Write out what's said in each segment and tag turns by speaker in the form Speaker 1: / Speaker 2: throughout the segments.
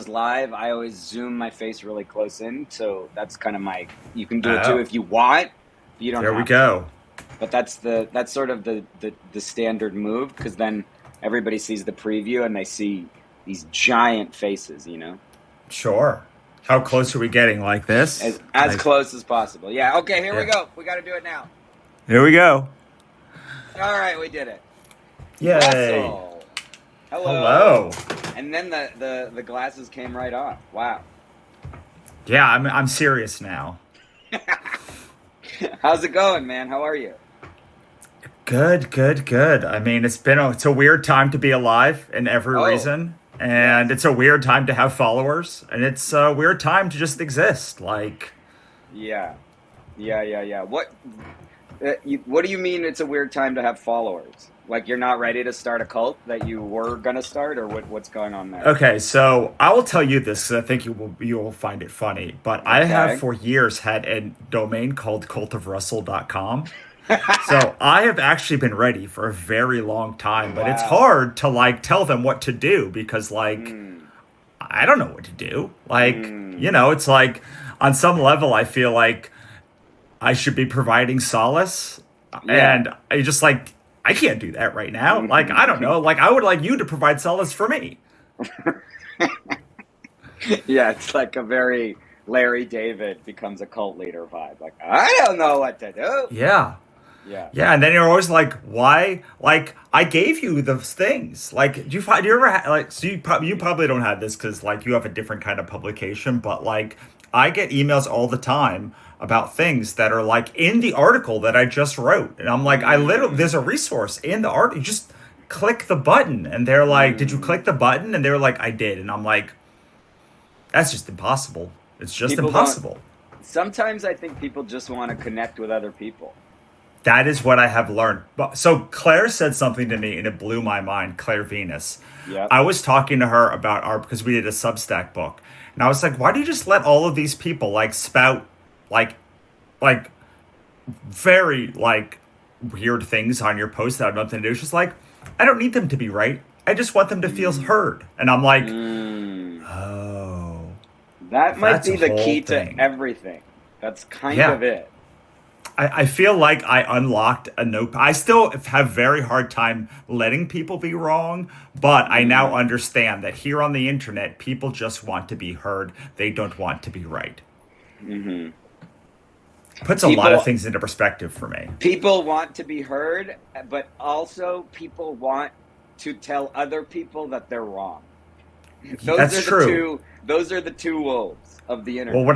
Speaker 1: goes live, I always zoom my face really close in. So that's kind of you can do it too
Speaker 2: Oh,
Speaker 1: if you want. You don't
Speaker 2: there we
Speaker 1: have to.
Speaker 2: go.
Speaker 1: But that's sort of the standard move, because then everybody sees the preview and they see these giant faces,
Speaker 2: Sure. How close are we getting like this?
Speaker 1: as close as possible. Yeah. Okay. Here we
Speaker 2: Yeah.
Speaker 1: go. We got to do it now.
Speaker 2: Here we go.
Speaker 1: All right, we did it.
Speaker 2: Yay.
Speaker 1: Russell, hello.
Speaker 2: Hello.
Speaker 1: And then the glasses came right off. Wow.
Speaker 2: Yeah, I'm serious now.
Speaker 1: How's it going, man? How are you?
Speaker 2: Good, good, good. I mean, it's a weird time to be alive in every
Speaker 1: Oh,
Speaker 2: reason, and
Speaker 1: yes.
Speaker 2: it's a weird time to have followers, and it's a weird time to just exist. Like,
Speaker 1: Yeah. Yeah. What do you mean it's a weird time to have followers? Like you're not ready to start a cult that you were gonna start, or what's going on there?
Speaker 2: okay, so I will tell you this 'cause I think you will find it funny, but I have
Speaker 1: Okay.
Speaker 2: for years had a domain called cultofrussell.com. So I have actually been ready for a very long time, but it's
Speaker 1: Wow.
Speaker 2: hard to like tell them what to do because like
Speaker 1: Mm,
Speaker 2: I don't know what to do. Like,
Speaker 1: mm,
Speaker 2: it's like on some level I feel like I should be providing solace
Speaker 1: yeah.
Speaker 2: and I just like I can't do that right now. Like, I don't know. Like I would like you to provide solace for me.
Speaker 1: Yeah, it's like a very Larry David becomes a cult leader vibe. Like, I don't know what to do.
Speaker 2: Yeah.
Speaker 1: Yeah.
Speaker 2: Yeah, and then you're always like, why? Like, I gave you those things. Like, do you ever like? So you probably don't have this because like you have a different kind of publication. But like, I get emails all the time about things that are like in the article that I just wrote, and I'm like, I literally there's a
Speaker 1: Mm,
Speaker 2: resource in the art. You just click the button, and they're like, did you
Speaker 1: mm.
Speaker 2: click the button? And they're like, I did, and I'm like, that's just impossible. It's just
Speaker 1: People don't.
Speaker 2: impossible.
Speaker 1: Sometimes I think people just want to connect with other people.
Speaker 2: That is what I have learned. But so Claire said something to me and it blew my mind. Claire Venus.
Speaker 1: Yep.
Speaker 2: I was talking to her about our because we did a Substack book, and I was like, "Why do you just let all of these people like spout like like very like weird things on your post that have nothing to do?" She's like, "I don't need them to be right. I just want them to feel
Speaker 1: Mm,
Speaker 2: heard." And I'm like,
Speaker 1: mm.
Speaker 2: "Oh,
Speaker 1: That might
Speaker 2: that's
Speaker 1: be
Speaker 2: a
Speaker 1: the
Speaker 2: whole
Speaker 1: key to
Speaker 2: thing."
Speaker 1: everything. That's kind
Speaker 2: Yeah.
Speaker 1: of it.
Speaker 2: I feel like I unlocked a note. I still have very hard time letting people be wrong, but I now
Speaker 1: Mm,
Speaker 2: understand that here on the internet, people just want to be heard. They don't want to be right.
Speaker 1: hmm
Speaker 2: Puts a lot of
Speaker 1: People
Speaker 2: things into perspective for me.
Speaker 1: people want to be heard, but also people want to tell other people that they're wrong. Those
Speaker 2: That's
Speaker 1: are the
Speaker 2: true.
Speaker 1: two. Those are the two wolves of the
Speaker 2: Well,
Speaker 1: internet.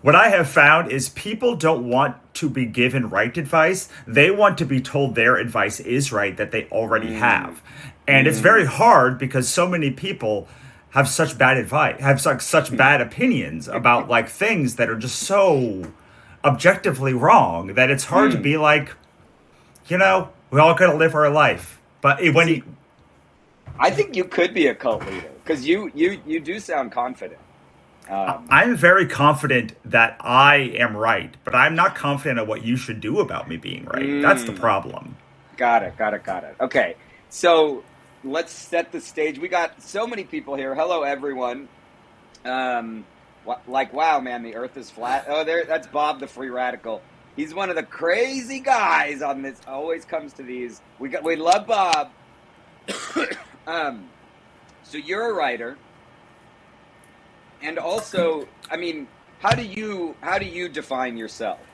Speaker 2: what I have found is people don't want to be given right advice. They want to be told their advice is right that they already
Speaker 1: Mm,
Speaker 2: have. And it's very
Speaker 1: mm,
Speaker 2: hard because so many people have such bad advice, have such bad opinions about like things that are just so objectively wrong that it's hard to
Speaker 1: mm.
Speaker 2: be like, we all got to live our life. But when you
Speaker 1: See, I think you could be a cult leader because you do sound confident. Um,
Speaker 2: I'm very confident that I am right, but I'm not confident of what you should do about me being right. That's the
Speaker 1: mm.
Speaker 2: problem.
Speaker 1: Got it. Okay, so let's set the stage. We got so many people here. Hello, everyone. Like, wow, man, the Earth is flat. Oh, that's Bob, the free radical. He's one of the crazy guys on this. Always comes to these. We love Bob. um, so you're a writer, and also, I mean, how do you define yourself?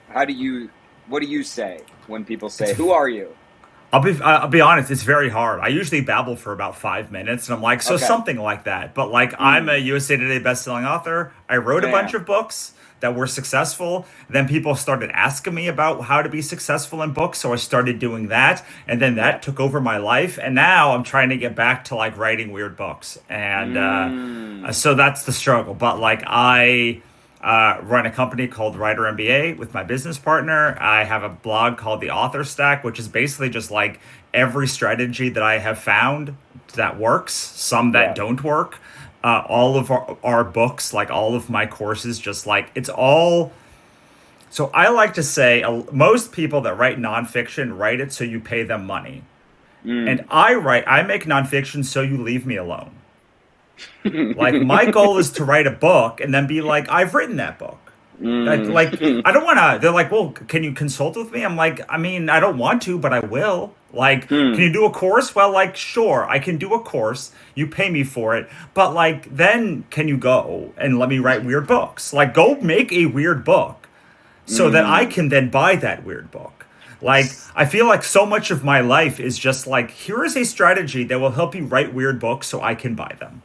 Speaker 1: What do you say when people say,
Speaker 2: It's
Speaker 1: "Who are you?"
Speaker 2: I'll be honest, it's very hard. I usually babble for about 5 minutes and I'm like, so
Speaker 1: Okay.
Speaker 2: something like that. But like I'm a
Speaker 1: Mm,
Speaker 2: USA Today bestselling author. I wrote a bunch
Speaker 1: bam.
Speaker 2: of books that were successful. Then people started asking me about how to be successful in books, so I started doing that, and then that
Speaker 1: Yep.
Speaker 2: took over my life. And now I'm trying to get back to like writing weird books, and
Speaker 1: Mm,
Speaker 2: so that's the struggle. But like I run a company called Writer MBA with my business partner. I have a blog called The Author Stack, which is basically just like every strategy that I have found that works, some that
Speaker 1: yeah.
Speaker 2: don't work. All of our books, like all of my courses, just like it's all. So I like to say most people that write nonfiction write it so you pay them money. And
Speaker 1: Mm,
Speaker 2: I make nonfiction so you leave me alone. Like my goal is to write a book and then be like, I've written that book. Like I don't want to. They're like, well, can you consult with me? I'm like, I mean, I don't want to, but I will. Like, can you do a course? Well, like, sure, I can do a course. You pay me for it, but like, then can you go and let me write weird books? Like, go make a weird book so that I can then buy that weird book. Like, I feel like so much of my life is just like, here is a strategy that will help you write weird books so I can buy them.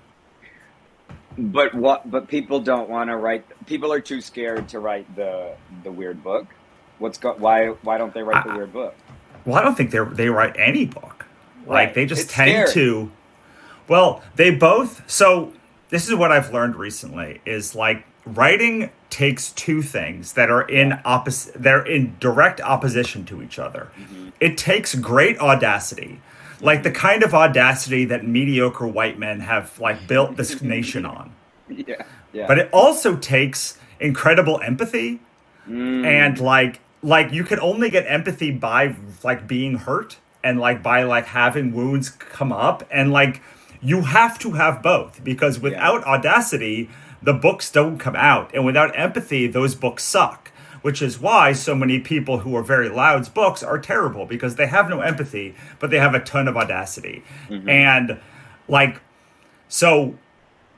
Speaker 1: But what? But people don't want to write. People are too scared to write the weird book. Why don't they write the weird book?
Speaker 2: Well, I don't think they write any book. Like
Speaker 1: Right.
Speaker 2: they just
Speaker 1: It's
Speaker 2: tend
Speaker 1: scary.
Speaker 2: to. Well, they both. So this is what I've learned recently: is like writing takes two things that are in opposite. They're in direct opposition to each other. It takes great audacity, like the kind of audacity that mediocre white men have like built this nation on.
Speaker 1: Yeah. Yeah.
Speaker 2: But it also takes incredible empathy and
Speaker 1: Mm.
Speaker 2: like you can only get empathy by like being hurt and like by like having wounds come up, and like you have to have both, because
Speaker 1: Yeah.
Speaker 2: without audacity the books don't come out, and without empathy those books suck, which is why so many people who are very loud's books are terrible, because they have no empathy but they have a ton of audacity. And like, so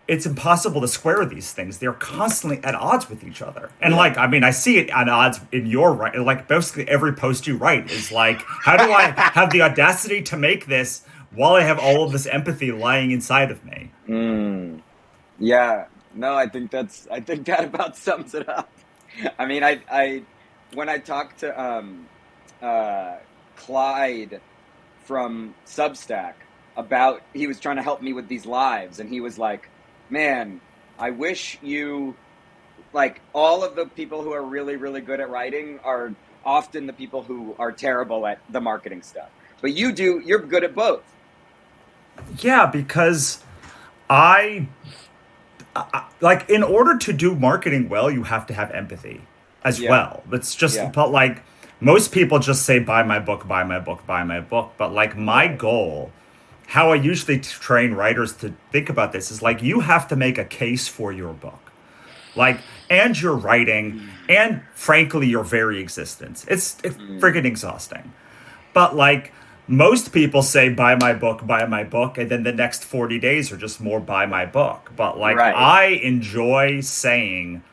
Speaker 2: it's impossible to square these things. They're constantly at odds with each other. And
Speaker 1: Yeah.
Speaker 2: like, I mean, I see it at odds in your right. Like basically every post you write is like, how do I have the audacity to make this while I have all of this empathy lying inside of me?
Speaker 1: Yeah. No, I think that about sums it up. I mean, I when I talked to Clyde from Substack about, he was trying to help me with these lives, and he was like, man, I wish you, like, all of the people who are really, really good at writing are often the people who are terrible at the marketing stuff. But you're good at both.
Speaker 2: Yeah, because I like, in order to do marketing well, you have to have empathy as
Speaker 1: Yeah.
Speaker 2: well. It's just,
Speaker 1: Yeah.
Speaker 2: but like most people just say, buy my book, buy my book, buy my book. But like my
Speaker 1: Right.
Speaker 2: goal, how I usually train writers to think about this is like, you have to make a case for your book. Like, and your writing, and frankly, your very existence. It's friggin' exhausting. But like, most people say, buy my book, and then the next 40 days are just more buy my book. But like,
Speaker 1: Right.
Speaker 2: I enjoy saying,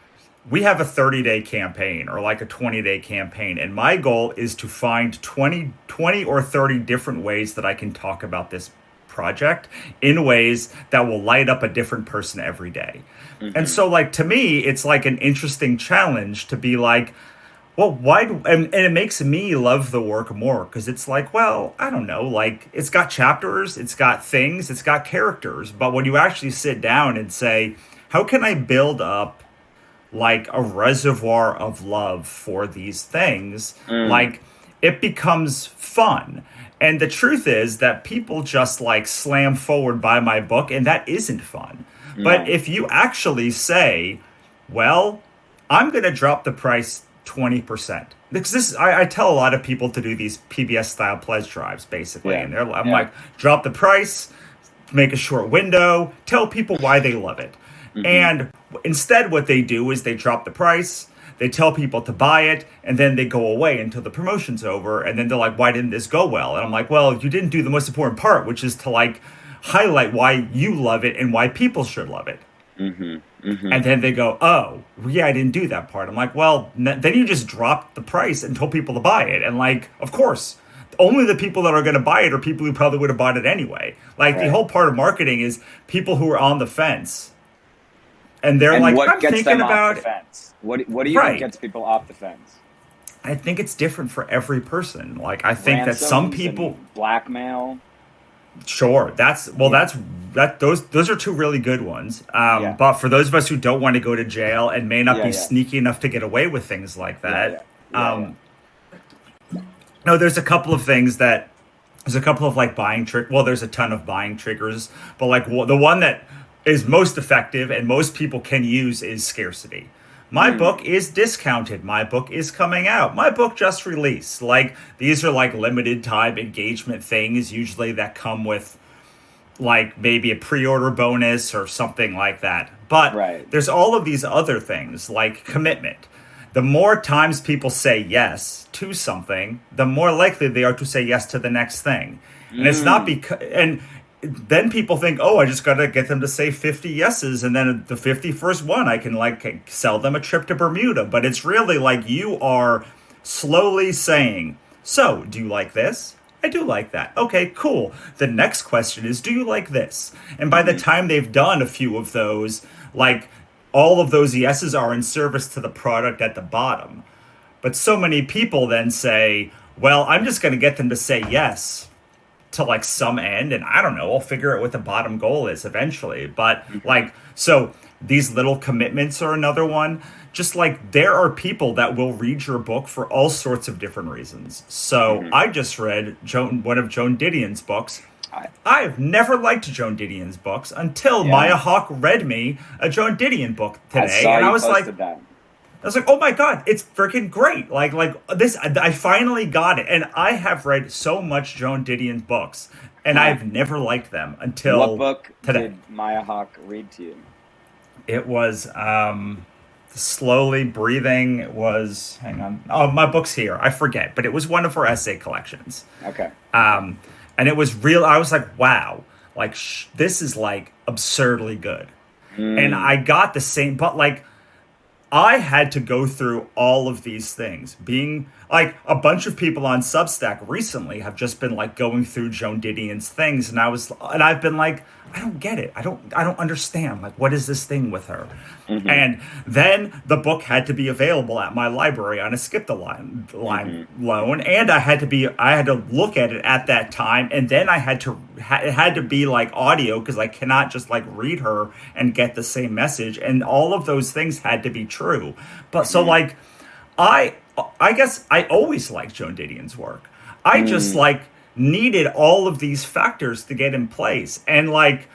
Speaker 2: we have a 30-day campaign or like a 20-day campaign, and my goal is to find 20 or 30 different ways that I can talk about this project in ways that will light up a different person every day. And so like, to me, it's like an interesting challenge to be like, well, and it makes me love the work more, because it's like, well, I don't know, like it's got chapters, it's got things, it's got characters. But when you actually sit down and say, how can I build up like a reservoir of love for these things? Like, it becomes fun. And the truth is that people just like slam forward by my book, and that isn't fun. But if you actually say, well, I'm going to drop the price 20%. Because this, I tell a lot of people to do these PBS style pledge drives, basically.
Speaker 1: Yeah.
Speaker 2: And I'm
Speaker 1: Yeah.
Speaker 2: like, drop the price, make a short window, tell people why they love it. And instead, what they do is they drop the price, they tell people to buy it, and then they go away until the promotion's over. And then they're like, why didn't this go well? And I'm like, well, you didn't do the most important part, which is to like highlight why you love it and why people should love it. And then they go, oh, yeah, I didn't do that part. I'm like, well, then you just dropped the price and told people to buy it. And like, of course, only the people that are going to buy it are people who probably would have bought it anyway. Like, the
Speaker 1: Right.
Speaker 2: whole part of marketing is people who are on the fence. And they're
Speaker 1: And
Speaker 2: like,
Speaker 1: what
Speaker 2: I'm
Speaker 1: gets
Speaker 2: thinking
Speaker 1: them off
Speaker 2: about
Speaker 1: the
Speaker 2: it.
Speaker 1: fence? What do you
Speaker 2: Right.
Speaker 1: think gets people off the fence?
Speaker 2: I think it's different for every person. Like, I think that some
Speaker 1: Ransoms
Speaker 2: people,
Speaker 1: and blackmail.
Speaker 2: sure, those are two really good ones.
Speaker 1: Yeah.
Speaker 2: But for those of us who don't want to go to jail and may not
Speaker 1: Yeah,
Speaker 2: be
Speaker 1: yeah.
Speaker 2: sneaky enough to get away with things like that,
Speaker 1: Yeah.
Speaker 2: no, there's a couple of things that there's a couple of like buying trick. Well, there's a ton of buying triggers, but like the one that is most effective and most people can use is scarcity. My book is discounted. My book is coming out. My book just released. Like, these are like limited time engagement things, usually that come with like maybe a pre-order bonus or something like that. But
Speaker 1: Right.
Speaker 2: there's all of these other things like commitment. The more times people say yes to something, the more likely they are to say yes to the next thing. And it's not
Speaker 1: Mm.
Speaker 2: because, and then people think, oh, I just got to get them to say 50 yeses. And then the 51st one, I can like sell them a trip to Bermuda. But it's really like you are slowly saying, so do you like this? I do like that. Okay, cool. The next question is, do you like this? And by the
Speaker 1: Hmm.
Speaker 2: time they've done a few of those, like all of those yeses are in service to the product at the bottom. But so many people then say, well, I'm just going to get them to say yes to like some end. And I don't know, I'll figure out what the bottom goal is eventually. But like, so these little commitments are another one. Just like there are people that will read your book for all sorts of different reasons. So
Speaker 1: Hmm.
Speaker 2: I just read one of Joan Didion's books.
Speaker 1: I,
Speaker 2: I've never liked Joan Didion's books until
Speaker 1: yeah.
Speaker 2: Maya Hawke read me a Joan Didion book
Speaker 1: I
Speaker 2: today,
Speaker 1: saw
Speaker 2: and
Speaker 1: you posted that.
Speaker 2: I was like, oh my god, it's freaking great! Like this, I finally got it, and I have read so much Joan Didion's books, and
Speaker 1: Huh.
Speaker 2: I've never liked them
Speaker 1: What
Speaker 2: until
Speaker 1: book
Speaker 2: today.
Speaker 1: did Maya Hawke read to you?
Speaker 2: It was slowly breathing. It was hang on, oh my book's here. I forget, but it was one of her essay collections.
Speaker 1: Okay. Okay.
Speaker 2: Um, and it was real. I was like, wow, like this is like absurdly good. And
Speaker 1: Mm.
Speaker 2: I got the same, but like I had to go through all of these things. Being like a bunch of people on Substack recently have just been like going through Joan Didion's things, and I've been like, I don't get it. I don't understand. Like, what is this thing with her?
Speaker 1: Hmm.
Speaker 2: And then the book had to be available at my library on a skip the line
Speaker 1: Hmm.
Speaker 2: loan, and I had to look at it at that time, and then it had to be like audio because I cannot just like read her and get the same message, and all of those things had to be true. But so
Speaker 1: Hmm.
Speaker 2: like I I guess I always liked Joan Didion's work. I just
Speaker 1: Mm.
Speaker 2: like needed all of these factors to get in place. And like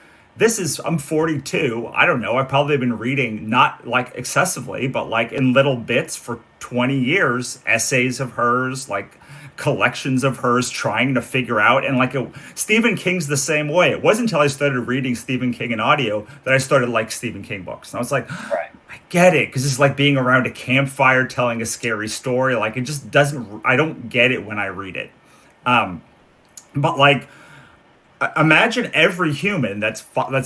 Speaker 2: I'm 42. I don't know. I've probably been reading not like excessively, but like in little bits for 20 years, essays of hers, like collections of hers trying to figure out. And like Stephen King's the same way. It wasn't until I started reading Stephen King in audio that I started like Stephen King books. And I was like,
Speaker 1: Right.
Speaker 2: I get it because it's like being around a campfire telling a scary story. Like it just doesn't. I don't get it when I read it. Um, but like, imagine every human that's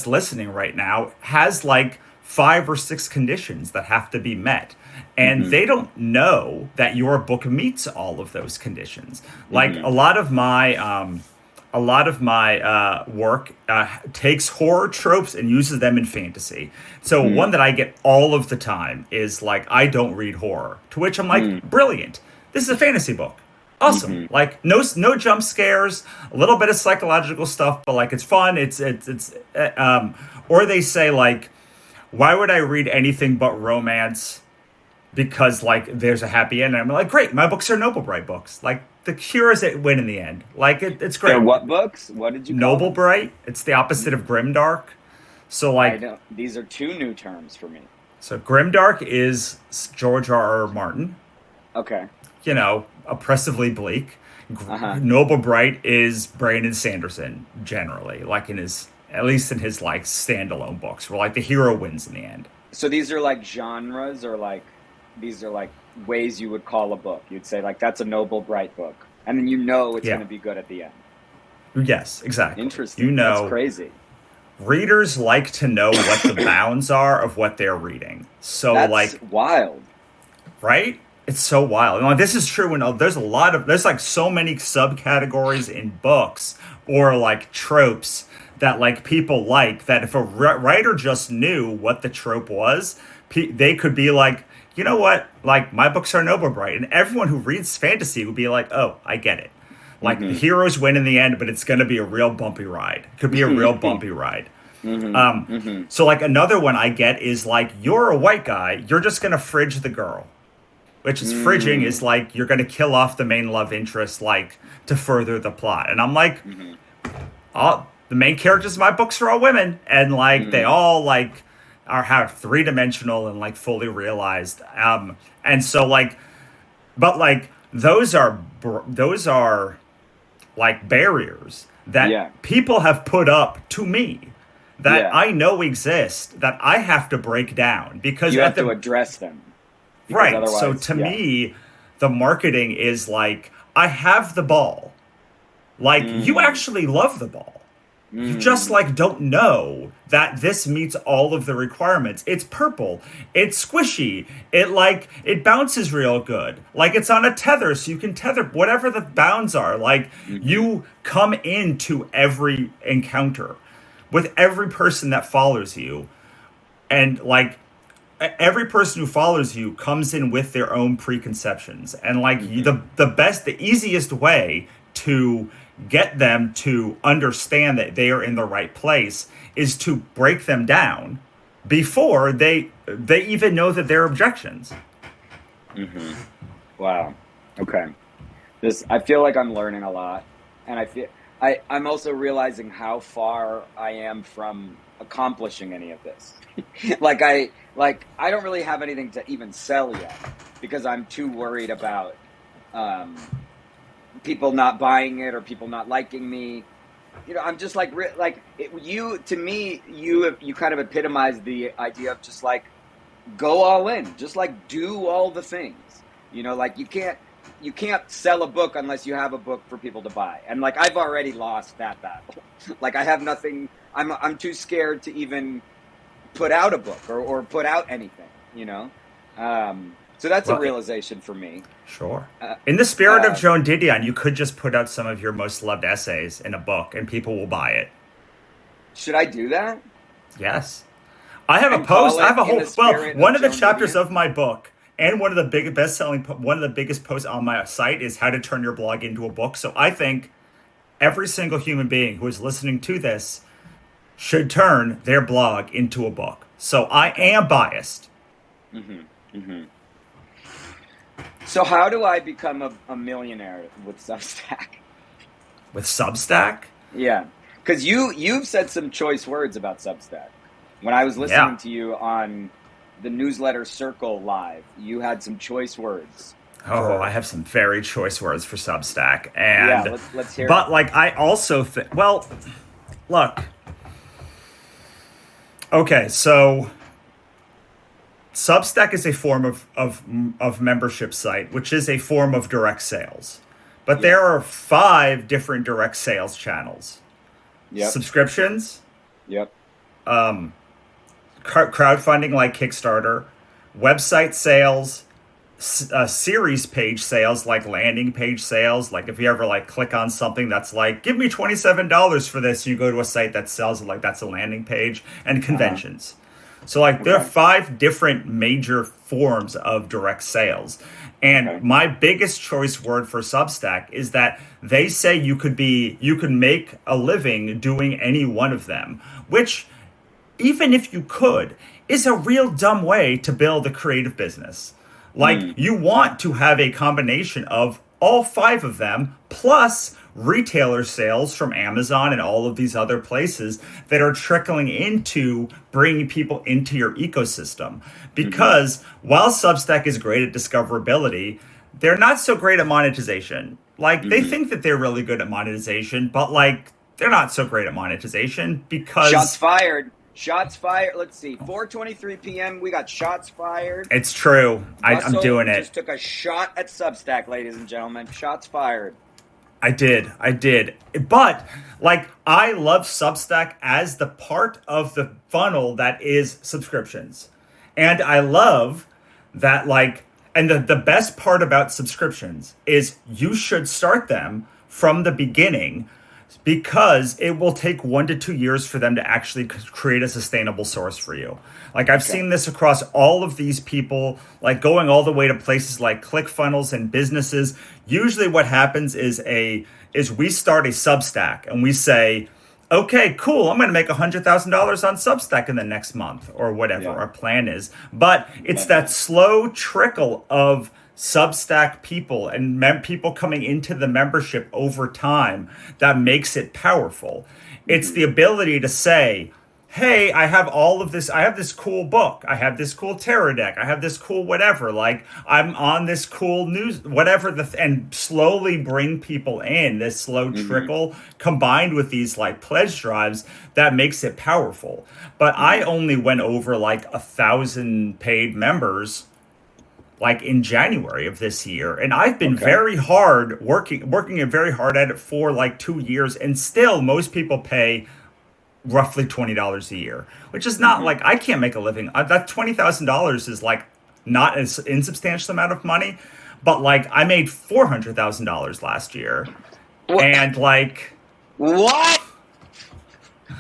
Speaker 2: listening right now has like 5 or 6 conditions that have to be met, and
Speaker 1: Hmm.
Speaker 2: they don't know that your book meets all of those conditions. Like
Speaker 1: Hmm.
Speaker 2: a lot of my work takes horror tropes and uses them in fantasy. So one
Speaker 1: Mm.
Speaker 2: that I get all of the time is like, I don't read horror, to which I'm like,
Speaker 1: Mm.
Speaker 2: brilliant. This is a fantasy book. Awesome.
Speaker 1: Hmm.
Speaker 2: Like no jump scares, a little bit of psychological stuff, but like it's fun. It's or they say like, why would I read anything but romance? Because like there's a happy end. And I'm like, great, my books are Noble Bright books. Like the cures that win in the end. Like it's
Speaker 1: They're
Speaker 2: great.
Speaker 1: what books? What did you call
Speaker 2: Noble
Speaker 1: them?
Speaker 2: Bright. It's the opposite of Grimdark. So
Speaker 1: I
Speaker 2: like,
Speaker 1: don't. These are two new terms for me.
Speaker 2: so Grimdark is George R. R. Martin.
Speaker 1: Okay.
Speaker 2: You know, oppressively bleak.
Speaker 1: Uh huh.
Speaker 2: Noble Bright is Brandon Sanderson generally, like in his at least in his like standalone books, where like the hero wins in the end.
Speaker 1: So these are like genres, or like these are like ways you would call a book. You'd say like that's a Noble Bright book, and then you know it's going
Speaker 2: Yeah.
Speaker 1: to be good at the end.
Speaker 2: Yes, exactly. You
Speaker 1: Interesting. That's
Speaker 2: know,
Speaker 1: crazy.
Speaker 2: readers like to know what the bounds are of what they're reading. So
Speaker 1: That's
Speaker 2: like,
Speaker 1: wild.
Speaker 2: right? It's so wild. And like, this is true when there's like so many subcategories in books or like tropes that like people like that if a writer just knew what the trope was, they could be like, you know what? Like my books are Noble Bright, and everyone who reads fantasy would be like, oh, I get it. Like the
Speaker 1: Hmm.
Speaker 2: heroes win in the end, but it's going to be a real bumpy ride. It could be a real bumpy ride.
Speaker 1: Hmm. Hmm.
Speaker 2: So like another one I get is like you're a white guy, you're just going to fridge the girl, which is fridging
Speaker 1: Mm.
Speaker 2: is like you're going to kill off the main love interest like to further the plot. And I'm like,
Speaker 1: Hmm.
Speaker 2: all the main characters in my books are all women, and like they
Speaker 1: Hmm.
Speaker 2: all like are have 3 dimensional and like fully realized. And so like, but like those are like barriers that
Speaker 1: Yeah.
Speaker 2: people have put up to me that
Speaker 1: Yeah.
Speaker 2: I know exist that I have to break down because
Speaker 1: You
Speaker 2: at
Speaker 1: have
Speaker 2: the
Speaker 1: to address them. Because
Speaker 2: right. So
Speaker 1: otherwise,
Speaker 2: to
Speaker 1: yeah.
Speaker 2: me, the marketing is like, I have the ball. Like, you
Speaker 1: Mm,
Speaker 2: actually love the ball. You just
Speaker 1: mm,
Speaker 2: like don't know that this meets all of the requirements. It's purple. It's squishy. It bounces real good. Like it's on a tether so you can tether whatever the bounds are. Like
Speaker 1: mm-hmm.
Speaker 2: you come into every encounter with every person that follows you and like every person who follows you comes in with their own preconceptions and like
Speaker 1: Mm-hmm.
Speaker 2: the easiest way to get them to understand that they are in the right place is to break them down before they even know that they're objections.
Speaker 1: Mm-hmm. Wow. Okay. I feel like I'm learning a lot, and I'm also realizing how far I am from accomplishing any of this. I don't really have anything to even sell yet because I'm too worried about um, people not buying it or people not liking me. I'm just you to me. You kind of epitomize the idea of just like go all in, just like do all the things. Like you can't sell a book unless you have a book for people to buy. And like I've already lost that battle. Like I have nothing. I'm too scared to even put out a book or put out anything. So that's a
Speaker 2: Well,
Speaker 1: realization for me.
Speaker 2: sure.
Speaker 1: Uh,
Speaker 2: In the spirit of
Speaker 1: uh,
Speaker 2: Joan Didion, you could just put out some of your most loved essays in a book and people will buy it.
Speaker 1: should I do that
Speaker 2: Yes. I have a
Speaker 1: and call
Speaker 2: post. I
Speaker 1: it
Speaker 2: have a
Speaker 1: in
Speaker 2: whole.
Speaker 1: the
Speaker 2: Well,
Speaker 1: spirit
Speaker 2: one
Speaker 1: of
Speaker 2: of the
Speaker 1: Joan
Speaker 2: chapters
Speaker 1: Didion?
Speaker 2: of my book and one of the biggest posts on my site is how to turn your blog into a book. So I think every single human being who is listening to this should turn their blog into a book. So I
Speaker 1: Okay.
Speaker 2: am biased
Speaker 1: Hmm. Hmm. So how do I become a millionaire with Substack?
Speaker 2: with Substack.
Speaker 1: Yeah, because you've said some choice words about Substack. When I was listening
Speaker 2: Yeah.
Speaker 1: to you on the newsletter Circle Live, you had some choice words
Speaker 2: Oh, I
Speaker 1: for.
Speaker 2: have some very choice words for Substack,
Speaker 1: Yeah,
Speaker 2: and
Speaker 1: let's hear it.
Speaker 2: but like I also think. Well, look. Okay, so Substack is a form of membership site, which is a form of direct sales. But
Speaker 1: Yeah.
Speaker 2: there are 5 different direct sales channels:
Speaker 1: Yep.
Speaker 2: subscriptions,
Speaker 1: Yep.
Speaker 2: crowdfunding like Kickstarter, website sales, series page sales like landing page sales. Like if you ever like click on something that's like, give me $27 for this, you go to a site that sells it, like that's a landing page, and
Speaker 1: Uh huh.
Speaker 2: conventions. So like there are
Speaker 1: Okay.
Speaker 2: 5 different major forms of direct sales. And
Speaker 1: Okay.
Speaker 2: my biggest choice word for Substack is that they say you could make a living doing any one of them, which even if you could, is a real dumb way to build a creative business. Like,
Speaker 1: Mm.
Speaker 2: you want to have a combination of all 5 of them, plus retailer sales from Amazon and all of these other places that are trickling into bringing people into your ecosystem.
Speaker 1: Mm-hmm.
Speaker 2: Because while Substack is great at discoverability, they're not so great at monetization. Like, they
Speaker 1: Mm-hmm.
Speaker 2: think that they're really good at monetization, but like, they're not so great at monetization
Speaker 1: Shots
Speaker 2: because
Speaker 1: fired. Shots fired. Let's see. 4:23 p.m. We got shots fired.
Speaker 2: it's true. I'm
Speaker 1: Russell
Speaker 2: doing it.
Speaker 1: just took a shot at Substack, ladies and gentlemen. Shots fired.
Speaker 2: I did. I did. But like I love Substack as the part of the funnel that is subscriptions. And I love that like and the best part about subscriptions is you should start them from the beginning because it will take 1 to 2 years for them to actually create a sustainable source for you. Like I've
Speaker 1: Okay.
Speaker 2: seen this across all of these people, like going all the way to places like ClickFunnels and businesses. Usually what happens is we start a Substack and we say, okay, cool, I'm going to make $100,000 on Substack in the next month or whatever
Speaker 1: Yeah.
Speaker 2: our plan is. But it's
Speaker 1: Yeah.
Speaker 2: that slow trickle of Substack people and people coming into the membership over time that makes it powerful. It's
Speaker 1: Mm-hmm.
Speaker 2: the ability to say, hey, I have all of this. I have this cool book. I have this cool tarot deck. I have this cool whatever. Like I'm on this cool news, whatever and slowly bring people in this slow trickle combined with these like pledge drives that makes it powerful. But I only went over like 1,000 paid members like in January of this year. And I've been very hard working very hard at it for like 2 years. And still most people pay roughly $20 a year, which is not like I can't make a living. That $20,000 is like not an insubstantial amount of money, but like I made $400,000 last year.
Speaker 1: What?
Speaker 2: And like
Speaker 1: What?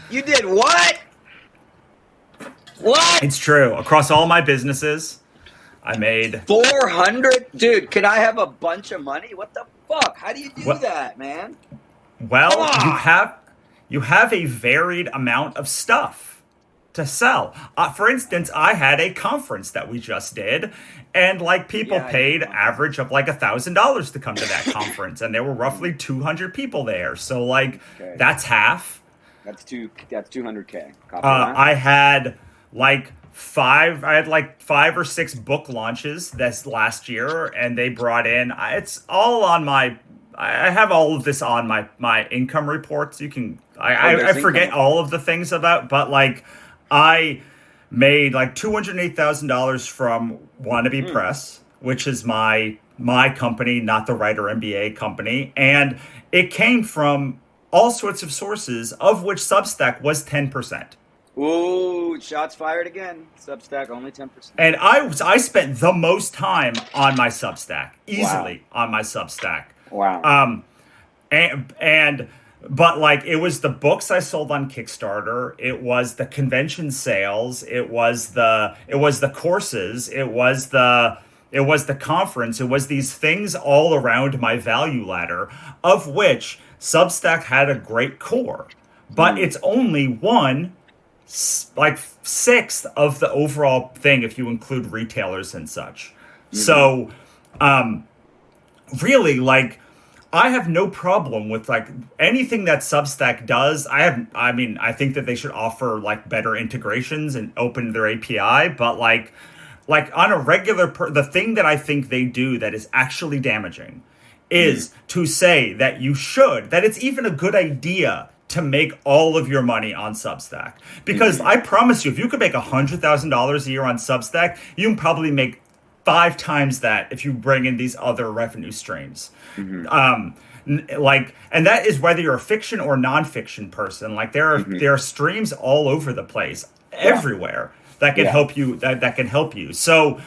Speaker 1: You did what? What?
Speaker 2: it's true. Across all my businesses, I made
Speaker 1: 400? Dude, can I have a bunch of money? What the fuck? How do you do
Speaker 2: What?
Speaker 1: that, man?
Speaker 2: well,
Speaker 1: Come on.
Speaker 2: you have a varied amount of stuff to sell. For instance, I had a conference that we just did, and like people
Speaker 1: Yeah, I
Speaker 2: paid
Speaker 1: did.
Speaker 2: average of like $1,000 to come to that conference, and there were roughly 200 people there. So like
Speaker 1: Okay.
Speaker 2: that's half.
Speaker 1: That's 200K. Copy that?
Speaker 2: I had like five or six book launches this last year, and they brought in. It's all on my. I have all of this on my income reports. You can. I forget
Speaker 1: income.
Speaker 2: all of the things about, but like I made like $208,000 from Wannabe Press, which is my company, not the Writer MBA company, and it came from all sorts of sources, of which Substack was 10%.
Speaker 1: Ooh, shots fired again. Substack only 10%.
Speaker 2: And I spent the most time on my Substack, easily on my Substack.
Speaker 1: Wow.
Speaker 2: But like it was the books I sold on Kickstarter, it was the convention sales, it was the courses, it was the conference, it was these things all around my value ladder, of which Substack had a great core, but it's only one like sixth of the overall thing if you include retailers and such. So really, like I have no problem with like anything that Substack does. I think that they should offer like better integrations and open their API, but like on a regular the thing that I think they do that is actually damaging is to say that that it's even a good idea to make all of your money on Substack. Because I promise you, if you could make $100,000 a year on Substack, you can probably make 5 times that if you bring in these other revenue streams. And that is whether you're a fiction or nonfiction person. Like there are streams all over the place, everywhere that can help you. That can help you. So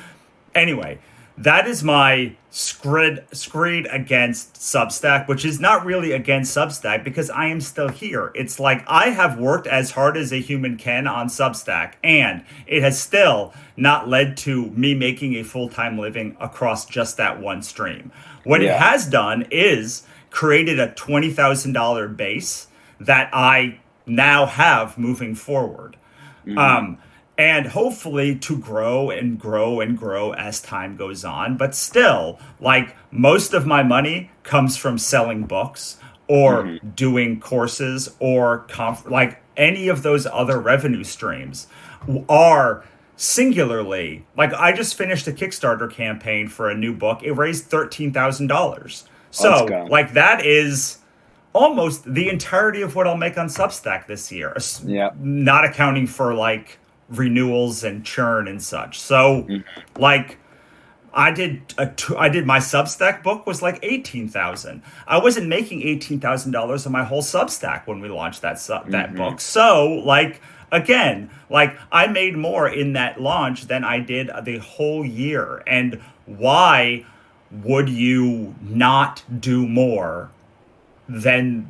Speaker 2: anyway, that is my screed against Substack, which is not really against Substack because I am still here. It's like I have worked as hard as a human can on Substack, and it has still not led to me making a full-time living across just that one stream. What it has done is created a $20,000 base that I now have moving forward. And hopefully to grow and grow and grow as time goes on. But still, like most of my money comes from selling books or doing courses or like any of those other revenue streams are singularly, like I just finished a Kickstarter campaign for a new book. It raised $13,000. So like that is almost the entirety of what I'll make on Substack this year. Not accounting for like renewals and churn and such. So like I did my Substack book was like $18,000. I wasn't making $18,000 on my whole Substack when we launched that book. So like again, like I made more in that launch than I did the whole year. And why would you not do more than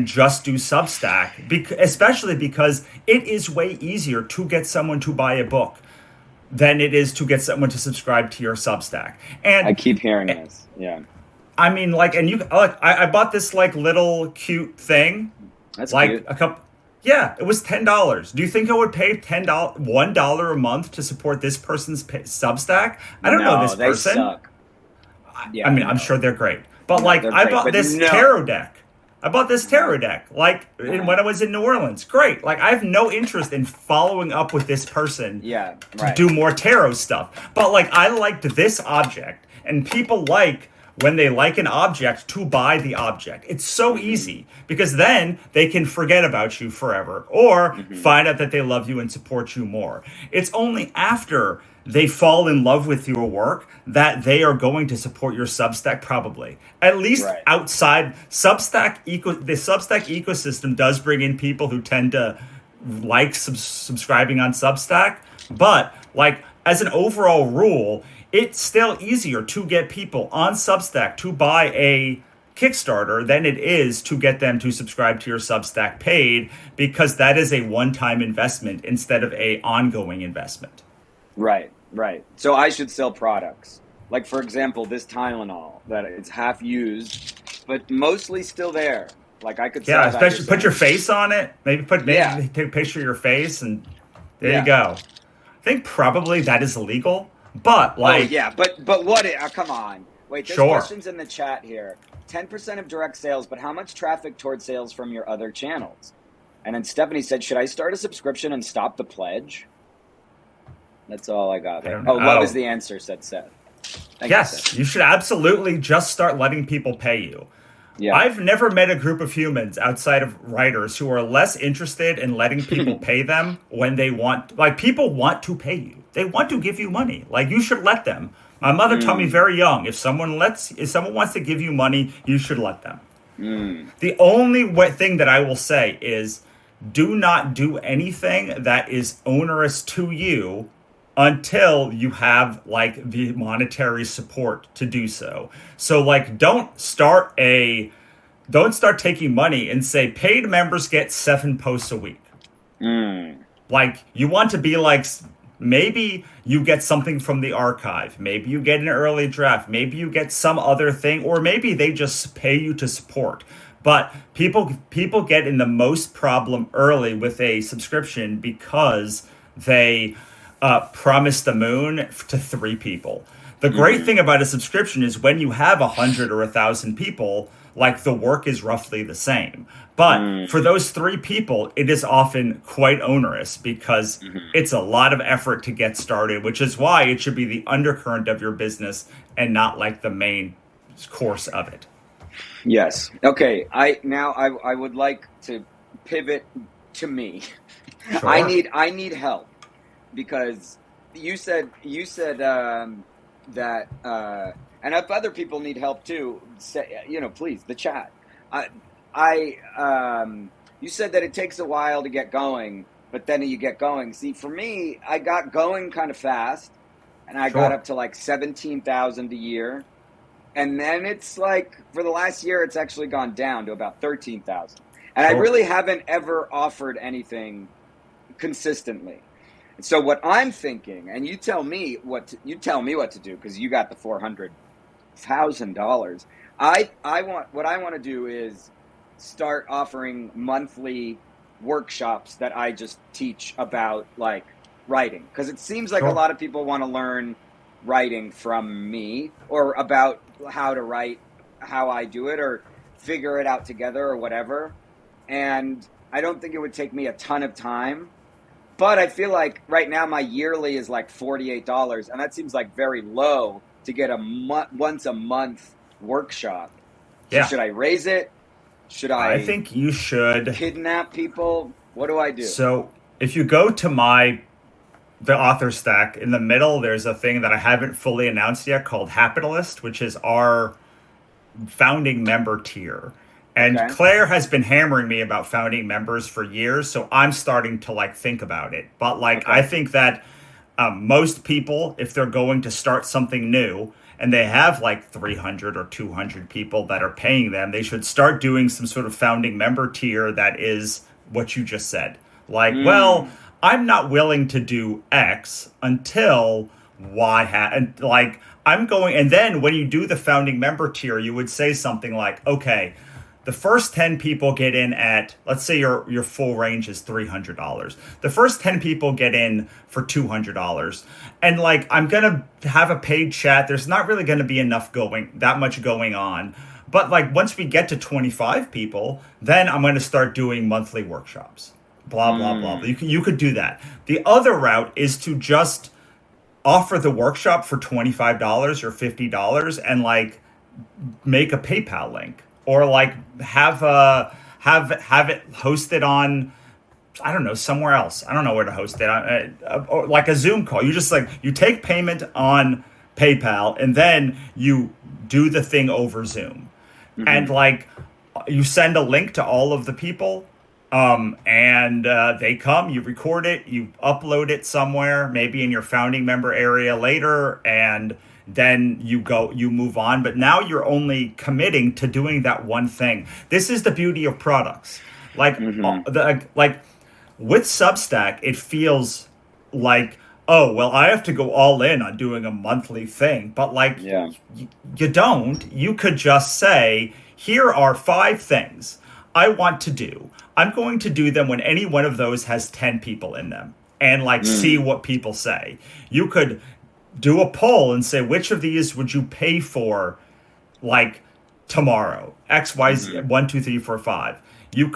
Speaker 2: just do Substack? Especially because it is way easier to get someone to buy a book than it is to get someone to subscribe to your Substack. And
Speaker 1: I keep hearing this. Yeah.
Speaker 2: I mean, like, and you like, I bought this like little cute thing.
Speaker 1: That's
Speaker 2: like
Speaker 1: cute.
Speaker 2: a couple. Yeah, it was $10. Do you think I would pay $1 a month to support this person's Substack? I don't know this person.
Speaker 1: Suck.
Speaker 2: I mean, I'm sure they're great. But like, I bought this tarot deck. I bought this tarot deck, like when I was in New Orleans. Great. Like, I have no interest in following up with this person to do more tarot stuff. But, like, I liked this object, and people like when they like an object to buy the object. It's so easy because then they can forget about you forever or find out that they love you and support you more. It's only after they fall in love with your work that they are going to support your Substack, probably. At least outside Substack. The Substack ecosystem does bring in people who tend to like subscribing on Substack. But, like, as an overall rule, it's still easier to get people on Substack to buy a Kickstarter than it is to get them to subscribe to your Substack paid, because that is a one-time investment instead of a ongoing investment.
Speaker 1: Right. So I should sell products. Like, for example, this Tylenol that it's half used, but mostly still there. Like, I could sell that. Yeah,
Speaker 2: especially put your face on it. Maybe take a picture of your face, and there you go. I think probably that is illegal. But, like...
Speaker 1: Oh, yeah, but what... come on. Wait, there's questions in the chat here. 10% of direct sales, but how much traffic towards sales from your other channels? And then Stephanie said, should I start a subscription and stop the pledge? That's all I got. Love is the answer, said Seth.
Speaker 2: Yes, you should absolutely just start letting people pay you. Yeah. I've never met a group of humans outside of writers who are less interested in letting people pay them when they want... Like, people want to pay you. They want to give you money. Like, you should let them. My mother taught me very young, if someone wants to give you money, you should let them. The only thing that I will say is, do not do anything that is onerous to you until you have, like, the monetary support to do so. So, like, don't start taking money and say paid members get 7 posts a week. Like, you want to be like, maybe you get something from the archive. Maybe you get an early draft. Maybe you get some other thing, or maybe they just pay you to support. But people get in the most problem early with a subscription because they promise the moon to 3 people. The great thing about a subscription is when you have 100 or 1,000 people, like, the work is roughly the same. But for those 3 people, it is often quite onerous because it's a lot of effort to get started, which is why it should be the undercurrent of your business and not, like, the main course of it.
Speaker 1: Yes. Okay. I would like to pivot to me. Sure. I need help. Because you said that, and if other people need help too, say, please, the chat. You said that it takes a while to get going, but then you get going. See, for me, I got going kind of fast, and I got up to like 17,000 a year, and then it's like for the last year, it's actually gone down to about 13,000, and I really haven't ever offered anything consistently. So what I'm thinking, and you tell me what to do, because you got the $400,000. What I want to do is start offering monthly workshops that I just teach about, like, writing, because it seems like a lot of people want to learn writing from me, or about how to write, how I do it, or figure it out together, or whatever. And I don't think it would take me a ton of time. But I feel like right now my yearly is like $48, and that seems like very low to get a once a month workshop. So should I raise it? Should I
Speaker 2: think you should
Speaker 1: kidnap people? What do I do?
Speaker 2: So if you go to the author stack, in the middle, there's a thing that I haven't fully announced yet called Hapitalist, which is our founding member tier. And Claire has been hammering me about founding members for years, so I'm starting to, like, think about it. But, like, I think that most people, if they're going to start something new and they have, like, 300 or 200 people that are paying them, they should start doing some sort of founding member tier that is what you just said. Like, well, I'm not willing to do X until Y. And, like, I'm going... And then when you do the founding member tier, you would say something like, okay, the first 10 people get in at, let's say your full range is $300. The first 10 people get in for $200. And, like, I'm going to have a paid chat. There's not really going to be that much going on. But like once we get to 25 people, then I'm going to start doing monthly workshops. Blah blah blah.
Speaker 1: Mm.
Speaker 2: You could do that. The other route is to just offer the workshop for $25 or $50 and like make a PayPal link or like have it hosted on, I don't know, somewhere else. I don't know where to host it. Or like a Zoom call. You just like you take payment on PayPal and then you do the thing over Zoom. And like you send a link to all of the people, and they come, you record it, you upload it somewhere, maybe in your founding member area later, and then you move on. But now you're only committing to doing that one thing. This is the beauty of products. Like like with Substack, it feels like, oh well, I have to go all in on doing a monthly thing, but like you don't. You could just say, here are 5 things I want to do. I'm going to do them when any one of those has 10 people in them, and like see what people say. You could do a poll and say, which of these would you pay for, like tomorrow? X, Y, Z, 1, 2, 3, 4, 5. You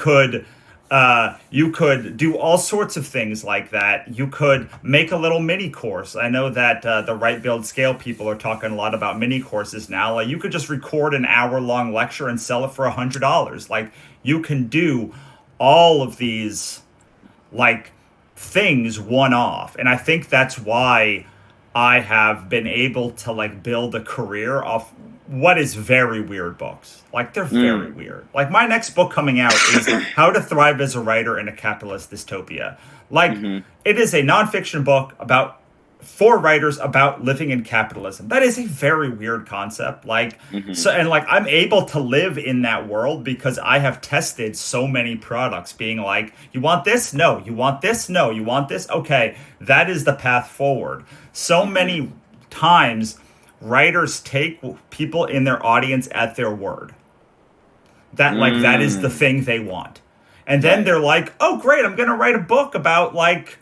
Speaker 2: could do all sorts of things like that. You could make a little mini course. I know that the Write, Build, Scale people are talking a lot about mini courses now. Like you could just record an hour-long lecture and sell it for $100. Like you can do all of these like things one-off, and I think that's why I have been able to like build a career off what is very weird books. Like they're very weird. Like my next book coming out is How to Thrive as a Writer in a Capitalist Dystopia. Like it is a nonfiction book about for writers about living in capitalism. That is a very weird concept. Like so, and like I'm able to live in that world because I have tested so many products being like, you want this? No. You want this? No. You want this? Okay. That is the path forward. So many times writers take people in their audience at their word. That like that is the thing they want. And then they're like, "Oh great, I'm going to write a book about like